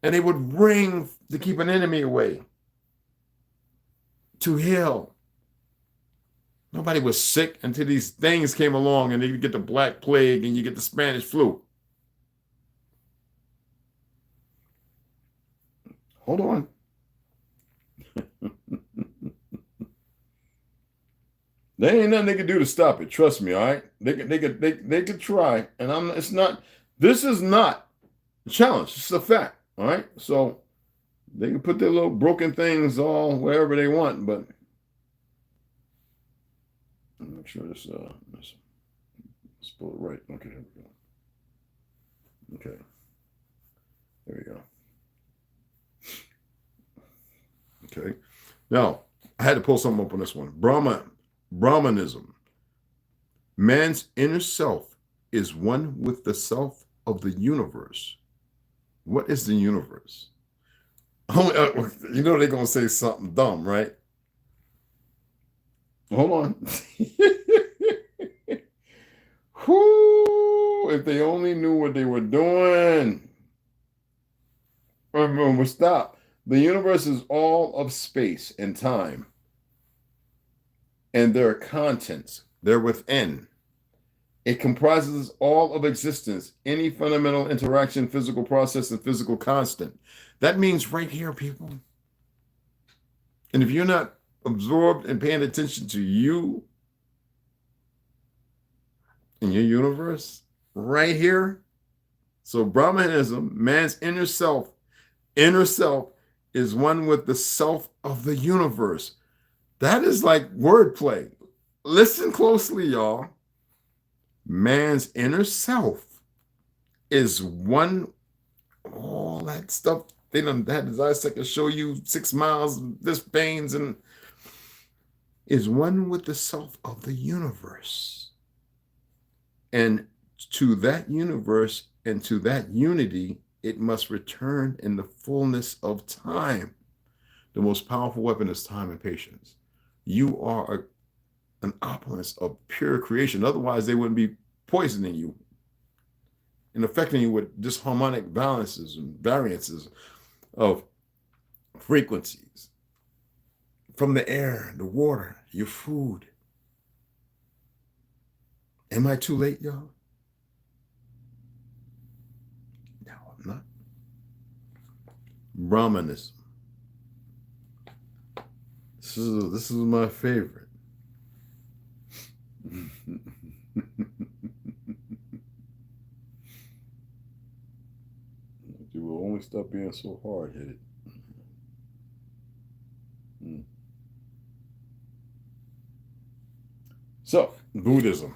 And they would ring to keep an enemy away, to heal. Nobody was sick until these things came along, and then you get the Black Plague and you get the Spanish flu. Hold on. There ain't nothing they can do to stop it. Trust me, all right? They could try, and this is not a challenge. It's a fact, all right? So they can put their little broken things all wherever they want, but make sure let's pull it right. Okay, here we go. Okay. There we go. Okay. Now, I had to pull something up on this one. Brahmanism. Man's inner self is one with the self of the universe. What is the universe? You know they're going to say something dumb, right? Hold on. Whoo, if they only knew what they were doing. We'll stop. The universe is all of space and time. And their contents, they're within. It comprises all of existence, any fundamental interaction, physical process, and physical constant. That means right here, people. And if you're not absorbed and paying attention to you in your universe, right here. So Brahmanism, man's inner self is one with the self of the universe. That is like wordplay. Listen closely, y'all. Man's inner self is one, all that stuff. They done had to dissect and show you 6 miles, this pains, and is one with the self of the universe. And to that universe and to that unity, it must return in the fullness of time. The most powerful weapon is time and patience. You are an opulence of pure creation. Otherwise, they wouldn't be poisoning you and affecting you with disharmonic balances and variances of frequencies from the air, the water, your food. Am I too late, y'all? No, I'm not. Brahmanism. This is my favorite. You will only stop being so hard-headed. So, Buddhism.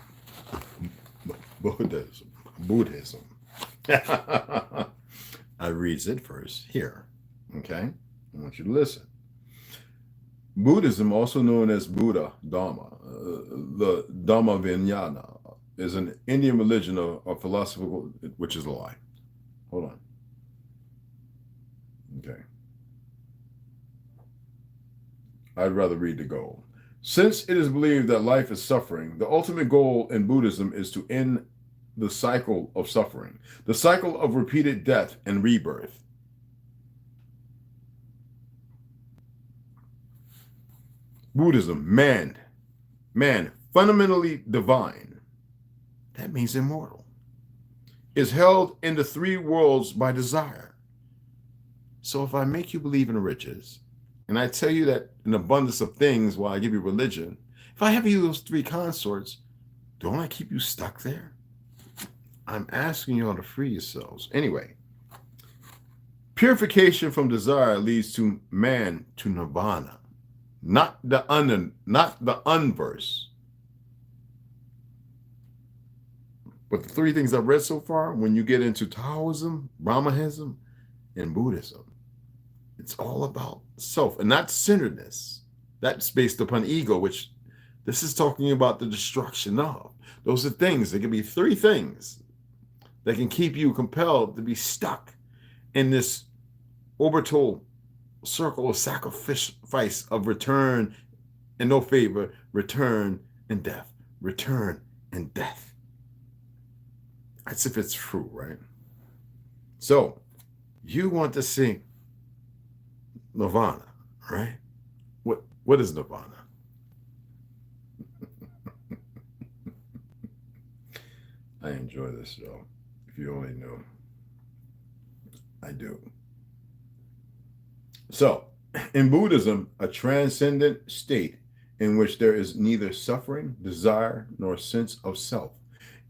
I read it first here. Okay? I want you to listen. Buddhism, also known as Buddha Dharma, the Dhamma Vijnana, is an Indian religion of philosophical, which is a lie. Hold on. Okay. I'd rather read the goal. Since it is believed that life is suffering, the ultimate goal in Buddhism is to end the cycle of suffering, the cycle of repeated death and rebirth. Buddhism, man, fundamentally divine, that means immortal, is held in the three worlds by desire. So if I make you believe in riches, and I tell you that an abundance of things while I give you religion, if I have you those three consorts, don't I keep you stuck there? I'm asking you all to free yourselves. Anyway, purification from desire leads to man to nirvana, not the unverse. But the three things I've read so far, when you get into Taoism, Brahmanism, and Buddhism, it's all about self and not centeredness. That's based upon ego, which this is talking about the destruction of. Those are things. There can be three things that can keep you compelled to be stuck in this orbital circle of sacrifice of return and no favor, return and death, return and death. That's if it's true, right? So you want to see nirvana, right? What is nirvana? I enjoy this show. If you only knew. I do. So, in Buddhism, a transcendent state in which there is neither suffering, desire, nor sense of self,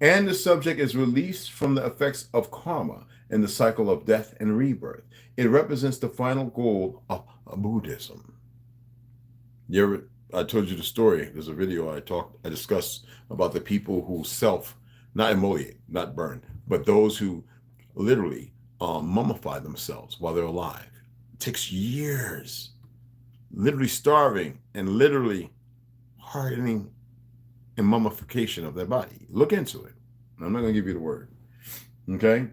and the subject is released from the effects of karma and the cycle of death and rebirth. It represents the final goal of Buddhism. I told you the story. There's a video I discussed about the people who not immolate, not burn, but those who literally mummify themselves while they're alive. It takes years, literally starving and literally hardening and mummification of their body. Look into it. I'm not going to give you the word. Okay?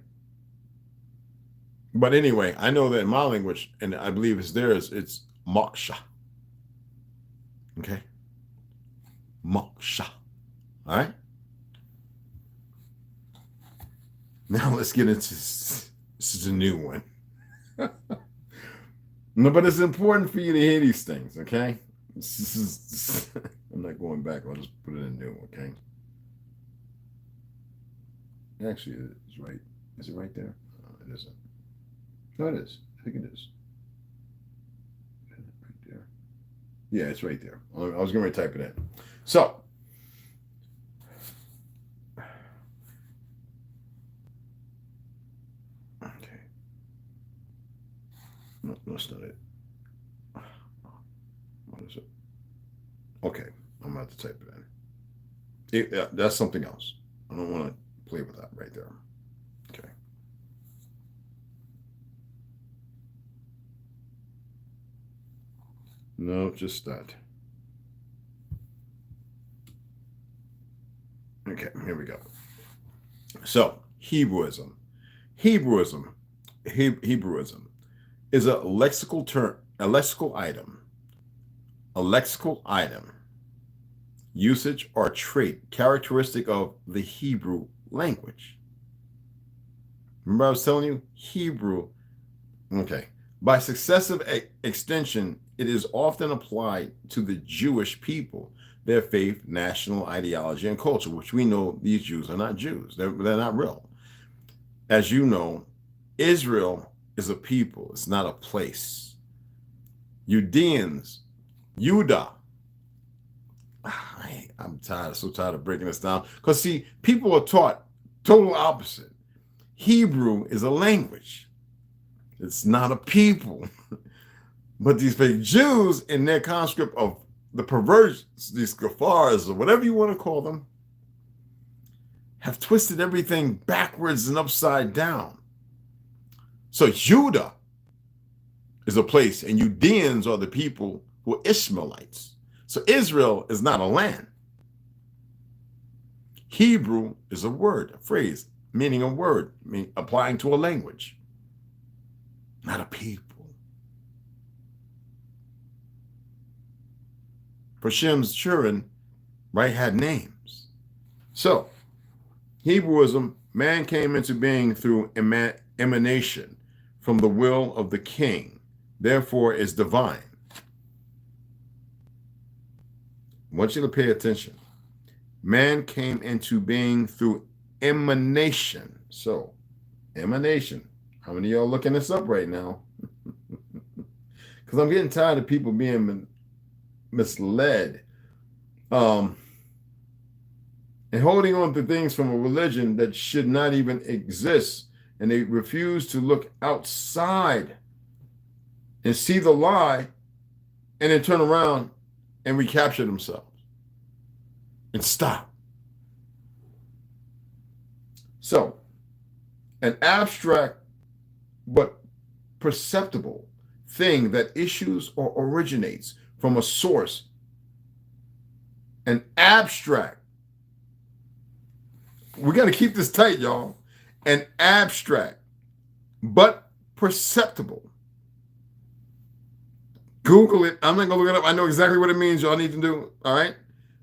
But anyway, I know that in my language, and I believe it's theirs, it's moksha. Okay? Moksha. All right? Now let's get into this is a new one. No, but it's important for you to hear these things, okay? I'm not going back. I'll just put it in new, okay? Actually, it's right. Is it right there? No, it isn't. No, it is. I think it is. Right there. Yeah, it's right there. I was going to type it in. So, okay. No, that's not it. What is it? Okay, I'm about to type it in. That's something else. I don't want to play with that right there. Okay. No, just that. Okay, here we go. So, Hebrewism is a lexical term, a lexical item usage, or trait characteristic of the Hebrew language. Remember I was telling you? Hebrew. Okay. By successive extension, it is often applied to the Jewish people, their faith, national ideology, and culture, which we know these Jews are not Jews. They're not real. As you know, Israel is a people. It's not a place. Judeans, Judah. I'm so tired of breaking this down. Because see, people are taught total opposite. Hebrew is a language. It's not a people. But these fake Jews, in their conscript of the perversions, these gaffars, or whatever you want to call them, have twisted everything backwards and upside down. So Judah is a place, and Judeans are the people who are Ishmaelites. So Israel is not a land. Hebrew is a word, a phrase, meaning a word, applying to a language, not a people. For Shem's children, right, had names. So, Hebrewism, man came into being through emanation from the will of the king, therefore is divine. I want you to pay attention. Man came into being through emanation. So, emanation. How many of y'all looking this up right now? Because I'm getting tired of people being misled and holding on to things from a religion that should not even exist, and they refuse to look outside and see the lie and then turn around and recapture themselves and stop. So, an abstract but perceptible thing that issues or originates from a source, an abstract. We got to keep this tight, y'all. An abstract but perceptible. Google it. I'm not going to look it up. I know exactly what it means. Y'all need to do. All right.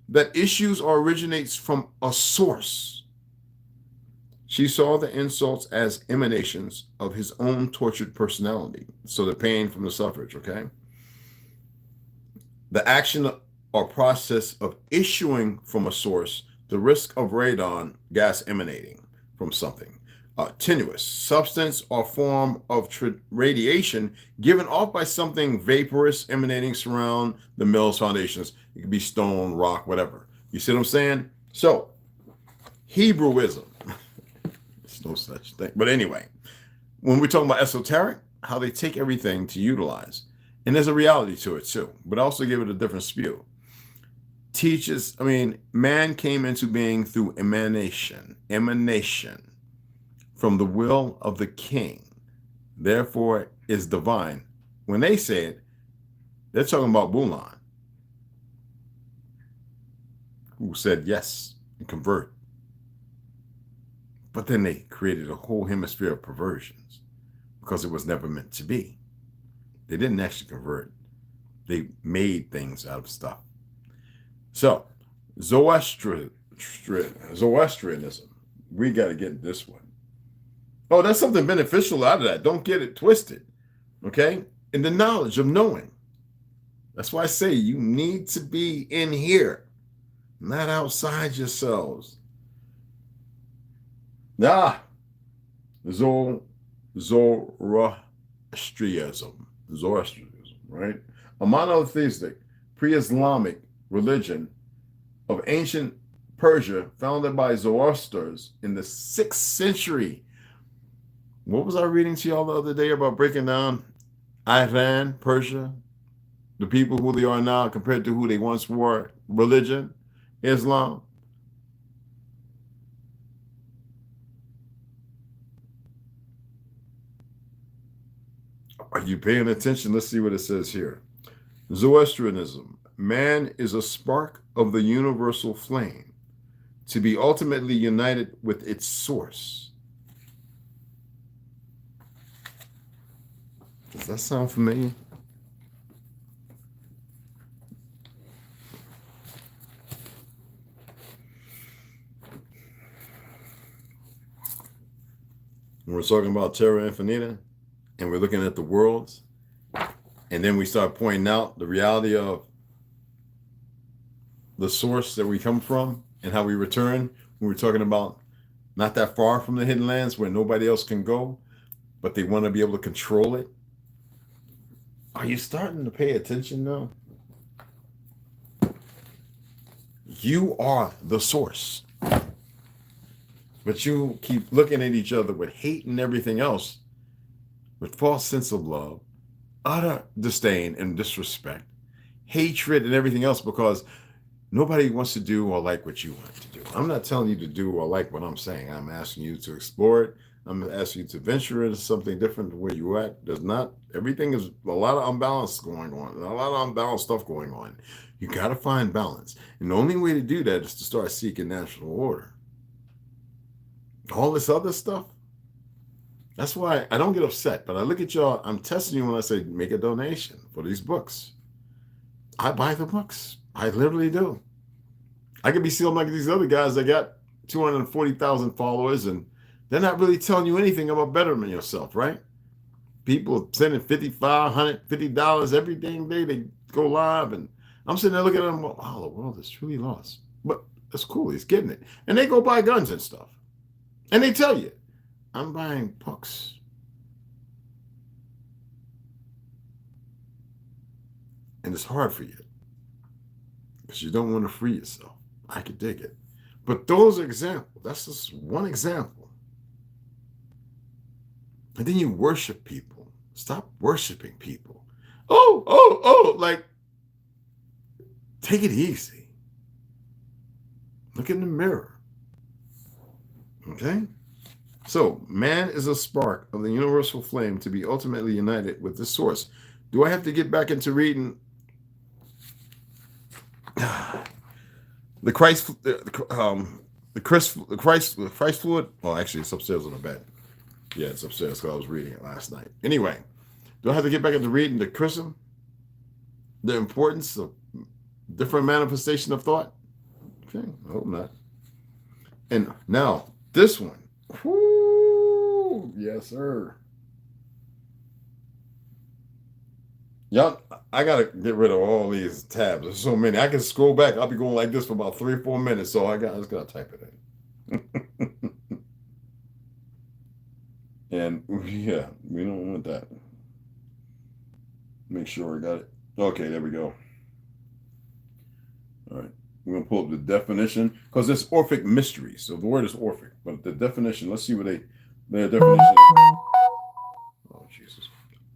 That issues or originates from a source. She saw the insults as emanations of his own tortured personality. So the pain from the suffrage, okay? The action or process of issuing from a source, the risk of radon gas emanating from something. Tenuous substance or form of radiation given off by something vaporous emanating surround the mill's foundations. It could be stone, rock, whatever. You see what I'm saying? So, Hebrewism. There's no such thing. But anyway, when we're talking about esoteric, how they take everything to utilize. And there's a reality to it too, but also give it a different spew. Teaches, man came into being through emanation from the will of the king, therefore is divine. When they say it, they're talking about Bulan, who said yes and convert. But then they created a whole hemisphere of perversions because it was never meant to be. They didn't actually convert. They made things out of stuff. So, Zoroastrianism. We got to get this one. Oh, that's something beneficial out of that. Don't get it twisted. Okay? In the knowledge of knowing. That's why I say you need to be in here, not outside yourselves. Zoroastrianism, right? A monotheistic, pre-Islamic religion of ancient Persia, founded by Zoroasters in the 6th century. What was I reading to y'all the other day about breaking down Iran, Persia, the people who they are now compared to who they once were? Religion, Islam. Are you paying attention? Let's see what it says here. Zoroastrianism. Man is a spark of the universal flame, to be ultimately united with its source. Does that sound familiar? when we're talking about Terra Infinita, and we're looking at the worlds, and then we start pointing out the reality of the source that we come from and how we return, when we're talking about not that far from the hidden lands where nobody else can go, but they want to be able to control it. Are you starting to pay attention now? You are the source. But you keep looking at each other with hate and everything else, with false sense of love, utter disdain and disrespect, hatred and everything else, because nobody wants to do or like what you want to do. I'm not telling you to do or like what I'm saying. I'm asking you to explore it. I'm asking you to venture into something different than where you're at. There's not, everything is a lot of unbalance going on, a lot of unbalanced stuff going on. You got to find balance. And the only way to do that is to start seeking national order. All this other stuff, that's why I don't get upset, but I look at y'all, I'm testing you when I say make a donation for these books. I buy the books. I literally do. I could be seeing like these other guys that got 240,000 followers, and they're not really telling you anything about bettering yourself, right? People sending $55, $150 every dang day they go live, and I'm sitting there looking at them, wow, the world is truly lost. But that's cool, he's getting it. And they go buy guns and stuff. And they tell you, I'm buying books. And it's hard for you because you don't want to free yourself. I could dig it. But those are examples. That's just one example. And then you worship people. Stop worshiping people. Like, take it easy. Look in the mirror. Okay? So, man is a spark of the universal flame to be ultimately united with the source. Do I have to get back into reading the Christ fluid? Well, actually, it's upstairs on the bed. Yeah, it's upstairs because I was reading it last night. Anyway, do I have to get back into reading the chrism? The importance of different manifestation of thought? Okay, I hope not. And now, this one. Whoo, yes, sir. Y'all, I gotta get rid of all these tabs. There's so many. I can scroll back. I'll be going like this for about 3 or 4 minutes. So I just gotta type it in. And yeah, we don't want that. Make sure I got it. Okay, there we go. All right. We're going to pull up the definition because it's Orphic mystery. So the word is Orphic, but the definition, let's see what their definition is. Oh, Jesus.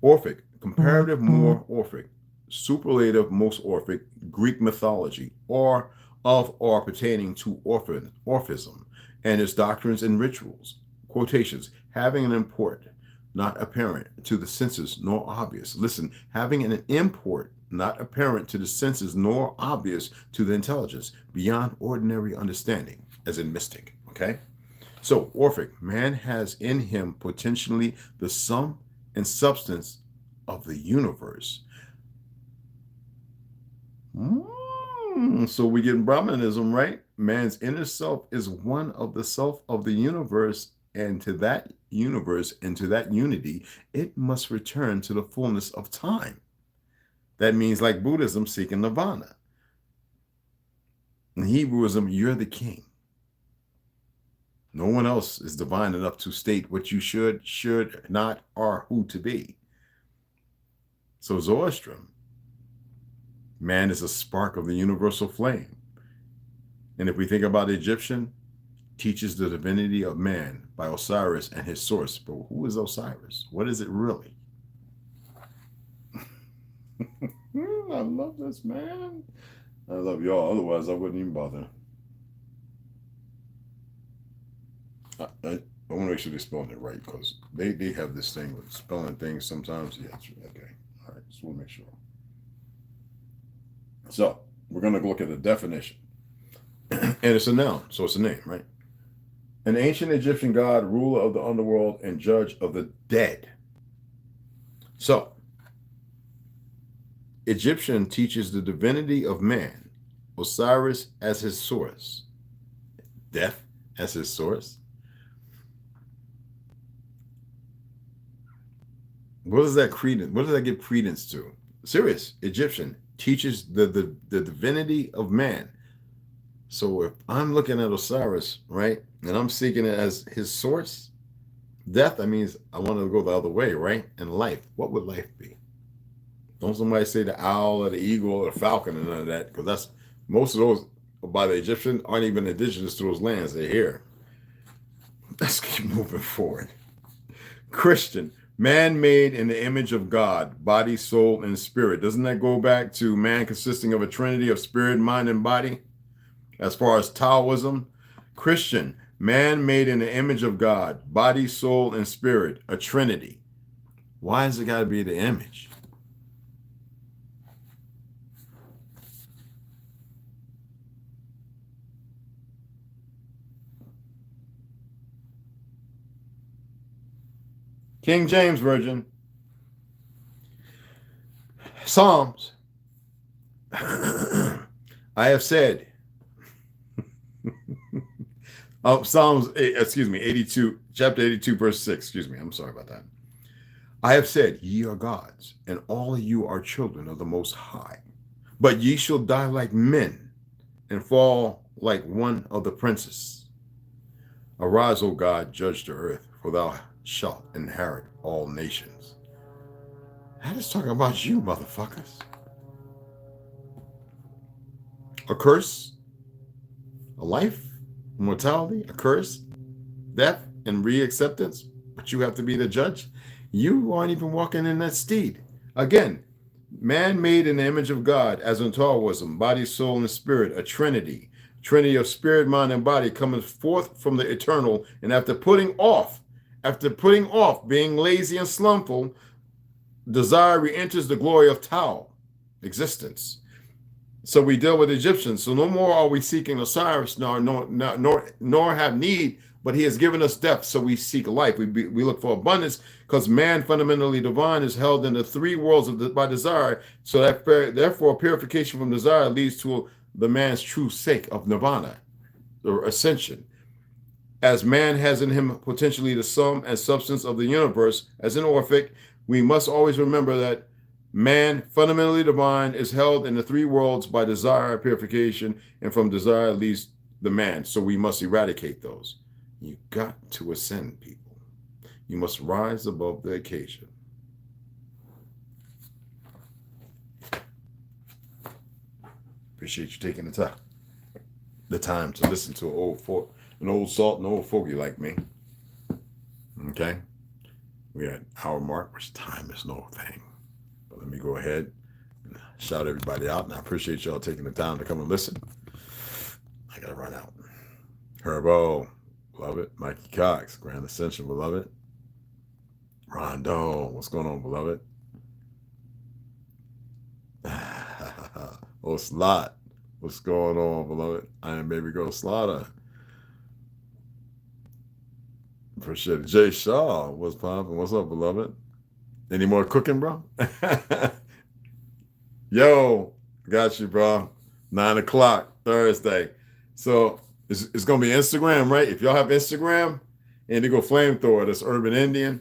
Orphic, comparative, more Orphic, superlative, most Orphic, Greek mythology, or of or pertaining to Orphism and its doctrines and rituals. Quotations, having an import, not apparent to the senses nor obvious. Listen, having an import, not apparent to the senses nor obvious to the intelligence, beyond ordinary understanding, as in mystic. Okay? So, Orphic, man has in him potentially the sum and substance of the universe. So we get Brahmanism, right? Man's inner self is one of the self of the universe, and to that universe and to that unity, it must return to the fullness of time. That means, like Buddhism, seeking nirvana. In Hebrewism, you're the king. No one else is divine enough to state what you should not, or who to be. So Zoroastrian, man is a spark of the universal flame. And if we think about the Egyptian, teaches the divinity of man by Osiris and his source. But who is Osiris? What is it really? I love this, man. I love y'all. Otherwise, I wouldn't even bother. I want to make sure they're spelling it right because they have this thing with spelling things sometimes. Yeah, okay. All right. Just want to make sure. So we're going to look at the definition. And it's a noun, so it's a name, right? An ancient Egyptian god, ruler of the underworld, and judge of the dead. So, Egyptian teaches the divinity of man, Osiris as his source, death as his source, What does that credence? What does that give credence to? Serious Egyptian teaches the divinity of man. So if I'm looking at Osiris, right, and I'm seeking it as his source, death, that means I want to go the other way, right? And life, what would life be? Don't somebody say the owl or the eagle or the falcon and none of that, because that's most of those by the Egyptian aren't even indigenous to those lands. They're here. Let's keep moving forward. Christian, man made in the image of God, body, soul, and spirit. Doesn't that go back to man consisting of a trinity of spirit, mind, and body? As far as Taoism, Christian, man made in the image of God, body, soul, and spirit, a trinity. Why has it got to be the image? King James Version. Psalms. I have said. Psalms, 82, chapter 82, verse 6. Excuse me. I'm sorry about that. I have said, ye are gods, and all of you are children of the Most High. But ye shall die like men, and fall like one of the princes. Arise, O God, judge the earth, for thou shalt inherit all nations. That is talking about you, motherfuckers. A curse, a life, mortality, a curse, death, and reacceptance. But you have to be the judge. You aren't even walking in that steed. Again, man made in the image of God, as in Taoism, body, soul, and spirit, a trinity. Trinity of spirit, mind, and body coming forth from the eternal. And after putting off being lazy and slumful, desire re-enters the glory of Tao, existence. So we deal with Egyptians. So no more are we seeking Osiris, nor have need, but he has given us depth, so we seek life. We look for abundance, because man, fundamentally divine, is held in the three worlds by desire. So therefore, purification from desire leads to the man's true sake of nirvana, or ascension. As man has in him potentially the sum and substance of the universe, as an Orphic, we must always remember that man, fundamentally divine, is held in the three worlds by desire, purification, and from desire leads the man. So we must eradicate those. You got to ascend, people. You must rise above the occasion. Appreciate you taking the time to listen to an old salt and old fogey like me. Okay? We're at hour mark, which time is no thing. But let me go ahead and shout everybody out, and I appreciate y'all taking the time to come and listen. I gotta run out. Herbo, beloved. Mikey Cox, Grand Ascension, beloved. Rondo, what's going on, beloved? Oh, Slot, what's going on, beloved? I am Baby Girl Slaughter. Appreciate it. Jay Shaw, what's poppin'? What's up, beloved? Any more cooking, bro? Yo, got you, bro. 9 o'clock Thursday. So it's gonna be Instagram, right? If y'all have Instagram, Indigo Flamethrower, that's Urban Indian,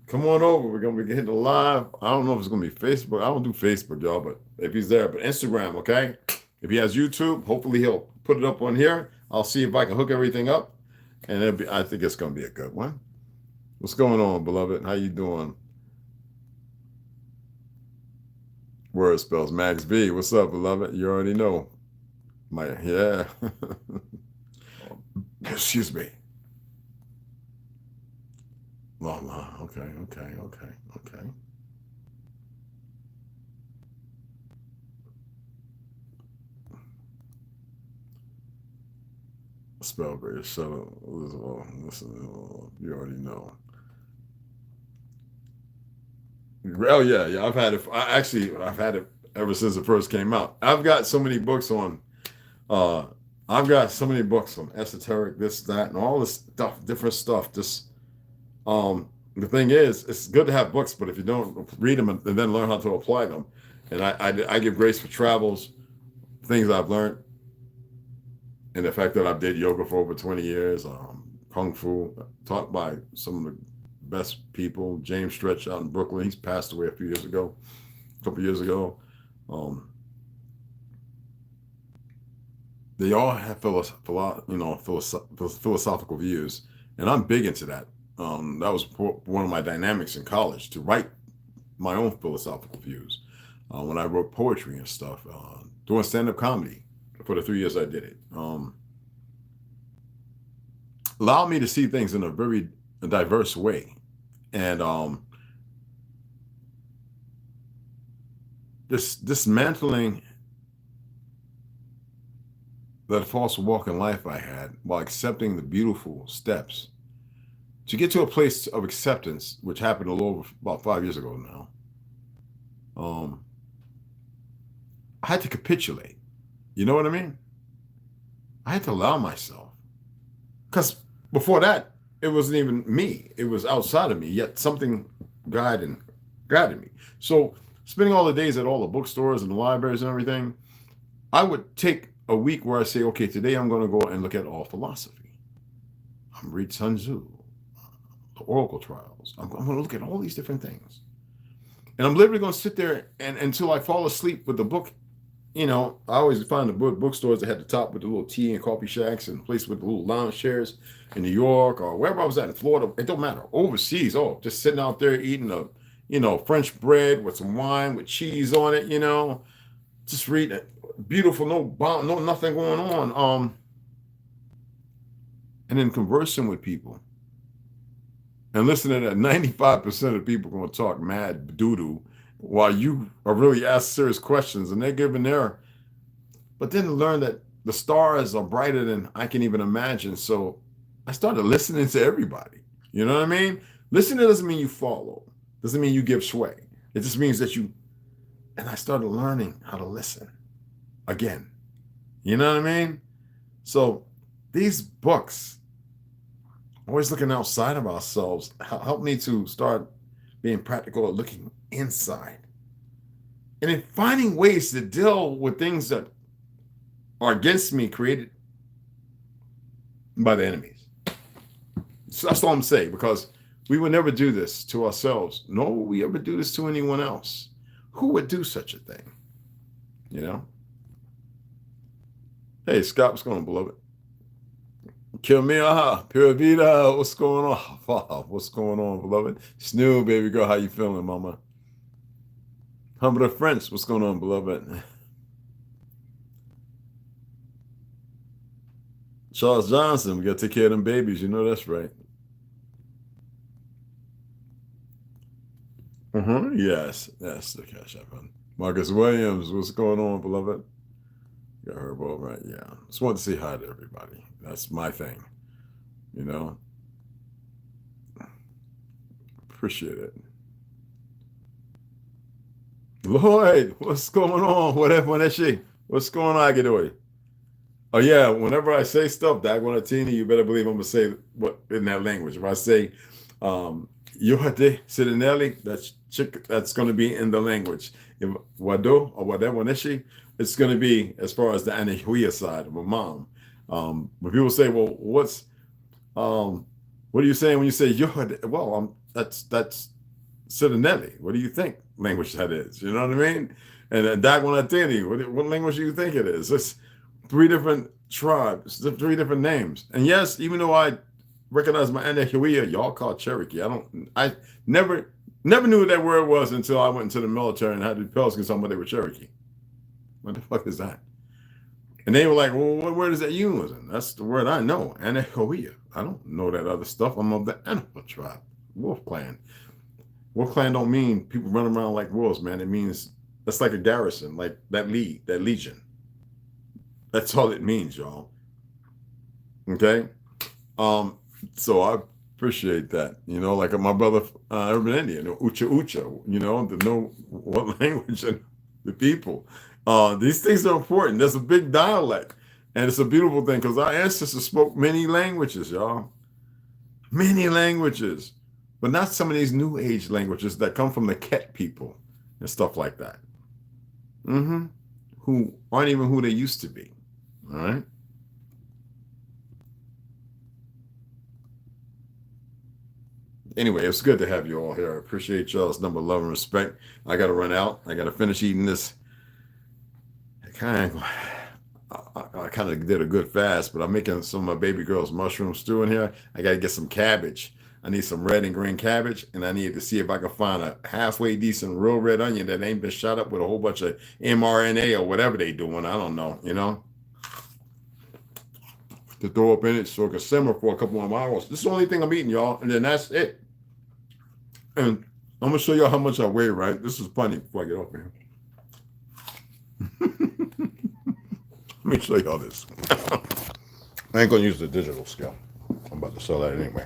come on over. We're gonna be hitting the live. I don't know if it's gonna be Facebook. I don't do Facebook, y'all, but if he's there, but Instagram, okay? If he has YouTube, hopefully he'll put it up on here. I'll see if I can hook everything up, and I think it's gonna be a good one. What's going on, beloved? How you doing? Word spells Max B. What's up, beloved? You already know. Yeah. Excuse me. La. Okay. Spellbreak, shut up. Listen, you already know. Oh yeah. I've had it. I've had it ever since it first came out. I've got so many books on. I've got so many books on esoteric, this, that, and all this stuff, different stuff. Just the thing is, it's good to have books, but if you don't read them and then learn how to apply them, and I give grace for travels, things I've learned, and the fact that I've did yoga for over 20 years, kung fu, taught by some of the best people. James Stretch out in Brooklyn, he's passed away a couple years ago. They all have philosophical views, and I'm big into that. That was one of my dynamics in college, to write my own philosophical views. When I wrote poetry and stuff, doing stand-up comedy for the 3 years I did it, allowed me to see things in a very diverse way. And this dismantling that false walk in life I had, while accepting the beautiful steps to get to a place of acceptance, which happened a little over about 5 years ago now. I had to capitulate. You know what I mean? I had to allow myself, because before that, it wasn't even me. It was outside of me, yet something guided me. So spending all the days at all the bookstores and the libraries and everything, I would take a week where I say, okay, today I'm going to go and look at all philosophy. I'm read Sun Tzu, the Oracle Trials. I'm going to look at all these different things. And I'm literally going to sit there and until I fall asleep with the book. You know, I always find the bookstores that had the top with the little tea and coffee shacks, and place with the little lounge chairs in New York or wherever I was at in Florida. It don't matter. Overseas, just sitting out there eating French bread with some wine with cheese on it, just reading it. Beautiful, no nothing going on. And then conversing with people and listening that 95% of people are going to talk mad doo-doo while you are really asked serious questions, and they're giving but then to learn that the stars are brighter than I can even imagine. So I started listening to everybody. You know what I mean? Listening doesn't mean you follow. Doesn't mean you give sway. It just means that and I started learning how to listen again. You know what I mean? So these books, always looking outside of ourselves, help me to start being practical at looking inside. And in finding ways to deal with things that are against me, created by the enemies. So that's all I'm saying, because we would never do this to ourselves, nor will we ever do this to anyone else. Who would do such a thing? Hey, Scott, what's going on, beloved? Kill me, Pura Vida, what's going on? Wow, what's going on, beloved? Snoo, baby girl, how you feeling, mama? Humble French, what's going on, beloved? Charles Johnson, we got to take care of them babies. You know that's right. Yes, that's the Cashapp. Marcus Williams, what's going on, beloved? Got her both right. Yeah, just wanted to say hi to everybody. That's my thing. Appreciate it. Lloyd, what's going on? What's going on, Agidoi? Oh yeah, whenever I say stuff, Dagwanatini, you better believe I'm gonna say what in that language. If I say Yohate Sidanelv, that's gonna be in the language. If Wado or whatever, it's gonna be as far as the Anahuia side of my mom. When people say, well, what are you saying when you say Yohate? Well, that's Sidanelv. What do you think language that is? You know what I mean? And Dagwanatini, what language do you think it is? It's 3 different tribes, 3 different names. And yes, even though I recognize my Anahuia, y'all call Cherokee. I never knew what that word was until I went into the military and had to tell somebody they were Cherokee. What the fuck is that? And they were like, well, what word is that you using? That's the word I know, Anahuia. I don't know that other stuff. I'm of the Anahuia tribe, Wolf Clan. Wolf Clan don't mean people running around like wolves, man. It means that's like a garrison, like that legion. That's all it means, y'all. Okay? So I appreciate that. Like my brother, Urban Indian, Ucha Ucha, to know what language and the people. These things are important. There's a big dialect. And it's a beautiful thing because our ancestors spoke many languages, y'all. Many languages. But not some of these new age languages that come from the Ket people and stuff like that. Who aren't even who they used to be. All right. Anyway, it's good to have you all here. I appreciate y'all's number of love and respect. I got to run out. I got to finish eating this. I kind of did a good fast, but I'm making some of my baby girl's mushroom stew in here. I got to get some cabbage. I need some red and green cabbage, and I need to see if I can find a halfway decent real red onion that ain't been shot up with a whole bunch of mRNA or whatever they doing. I don't know, to throw up in it so it can simmer for a couple more hours. This is the only thing I'm eating, y'all, and then that's it. And I'm gonna show y'all how much I weigh, right? This is funny before I get off here. Let me show y'all this. I ain't gonna use the digital scale. I'm about to sell that anyway.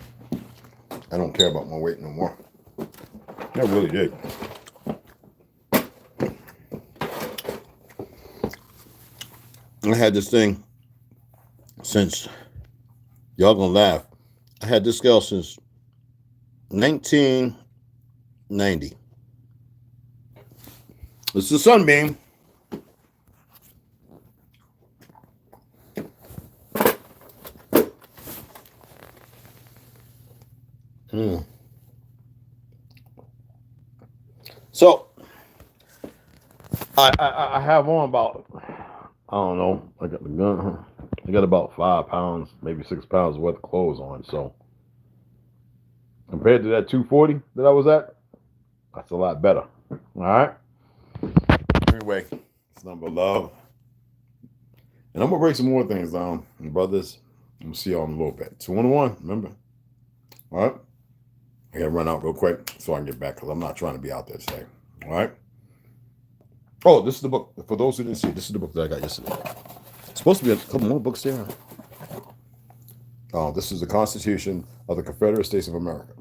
I don't care about my weight no more. I really did. I had this thing since, y'all gonna laugh, I had this scale since 1990. It's the Sunbeam. So I have on about, I don't know, I got the gun. I got about 5 pounds, maybe 6 pounds worth of clothes on. So compared to that 240 that I was at, that's a lot better. All right. Anyway, it's number love. And I'm going to break some more things down. And brothers, I'm going to see y'all in a little bit. 2-1, remember. All right. I got to run out real quick so I can get back because I'm not trying to be out there today. All right. Oh, this is the book. For those who didn't see, this is the book that I got yesterday. It's supposed to be a couple more books there. This is the Constitution of the Confederate States of America.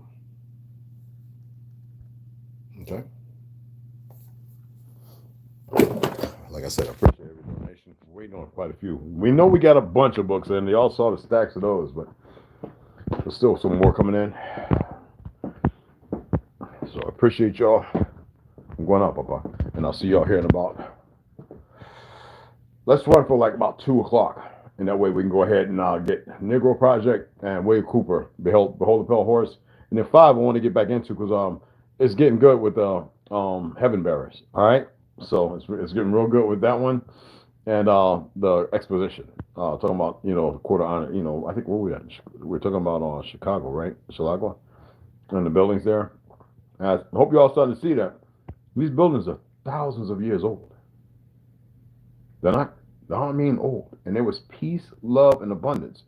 Okay. Like I said, I appreciate every donation. We're waiting on quite a few. We know we got a bunch of books in. They all saw the stacks of those, but there's still some more coming in. So I appreciate y'all. I'm going out, Papa. And I'll see y'all here in about, let's run for like about 2 o'clock. And that way we can go ahead and get Negro Project and Wade Cooper, Behold the Pale Horse. And then 5 I want to get back into because it's getting good with Heaven Bearers. All right. So it's getting real good with that one. And the exposition. Talking about, the quarter honor, I think where we at? We're talking about Chicago, right? Chicago. And the buildings there. And I hope you all started to see that. These buildings are thousands of years old. They don't mean old. And there was peace, love, and abundance.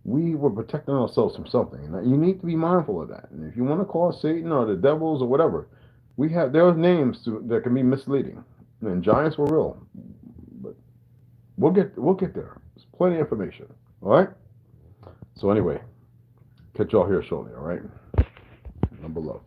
We were protecting ourselves from something. And you need to be mindful of that. And if you want to call Satan or the devils or whatever, there are names that can be misleading. And giants were real. But we'll get there. There's plenty of information. All right? So anyway, catch y'all here shortly, all right? Number love.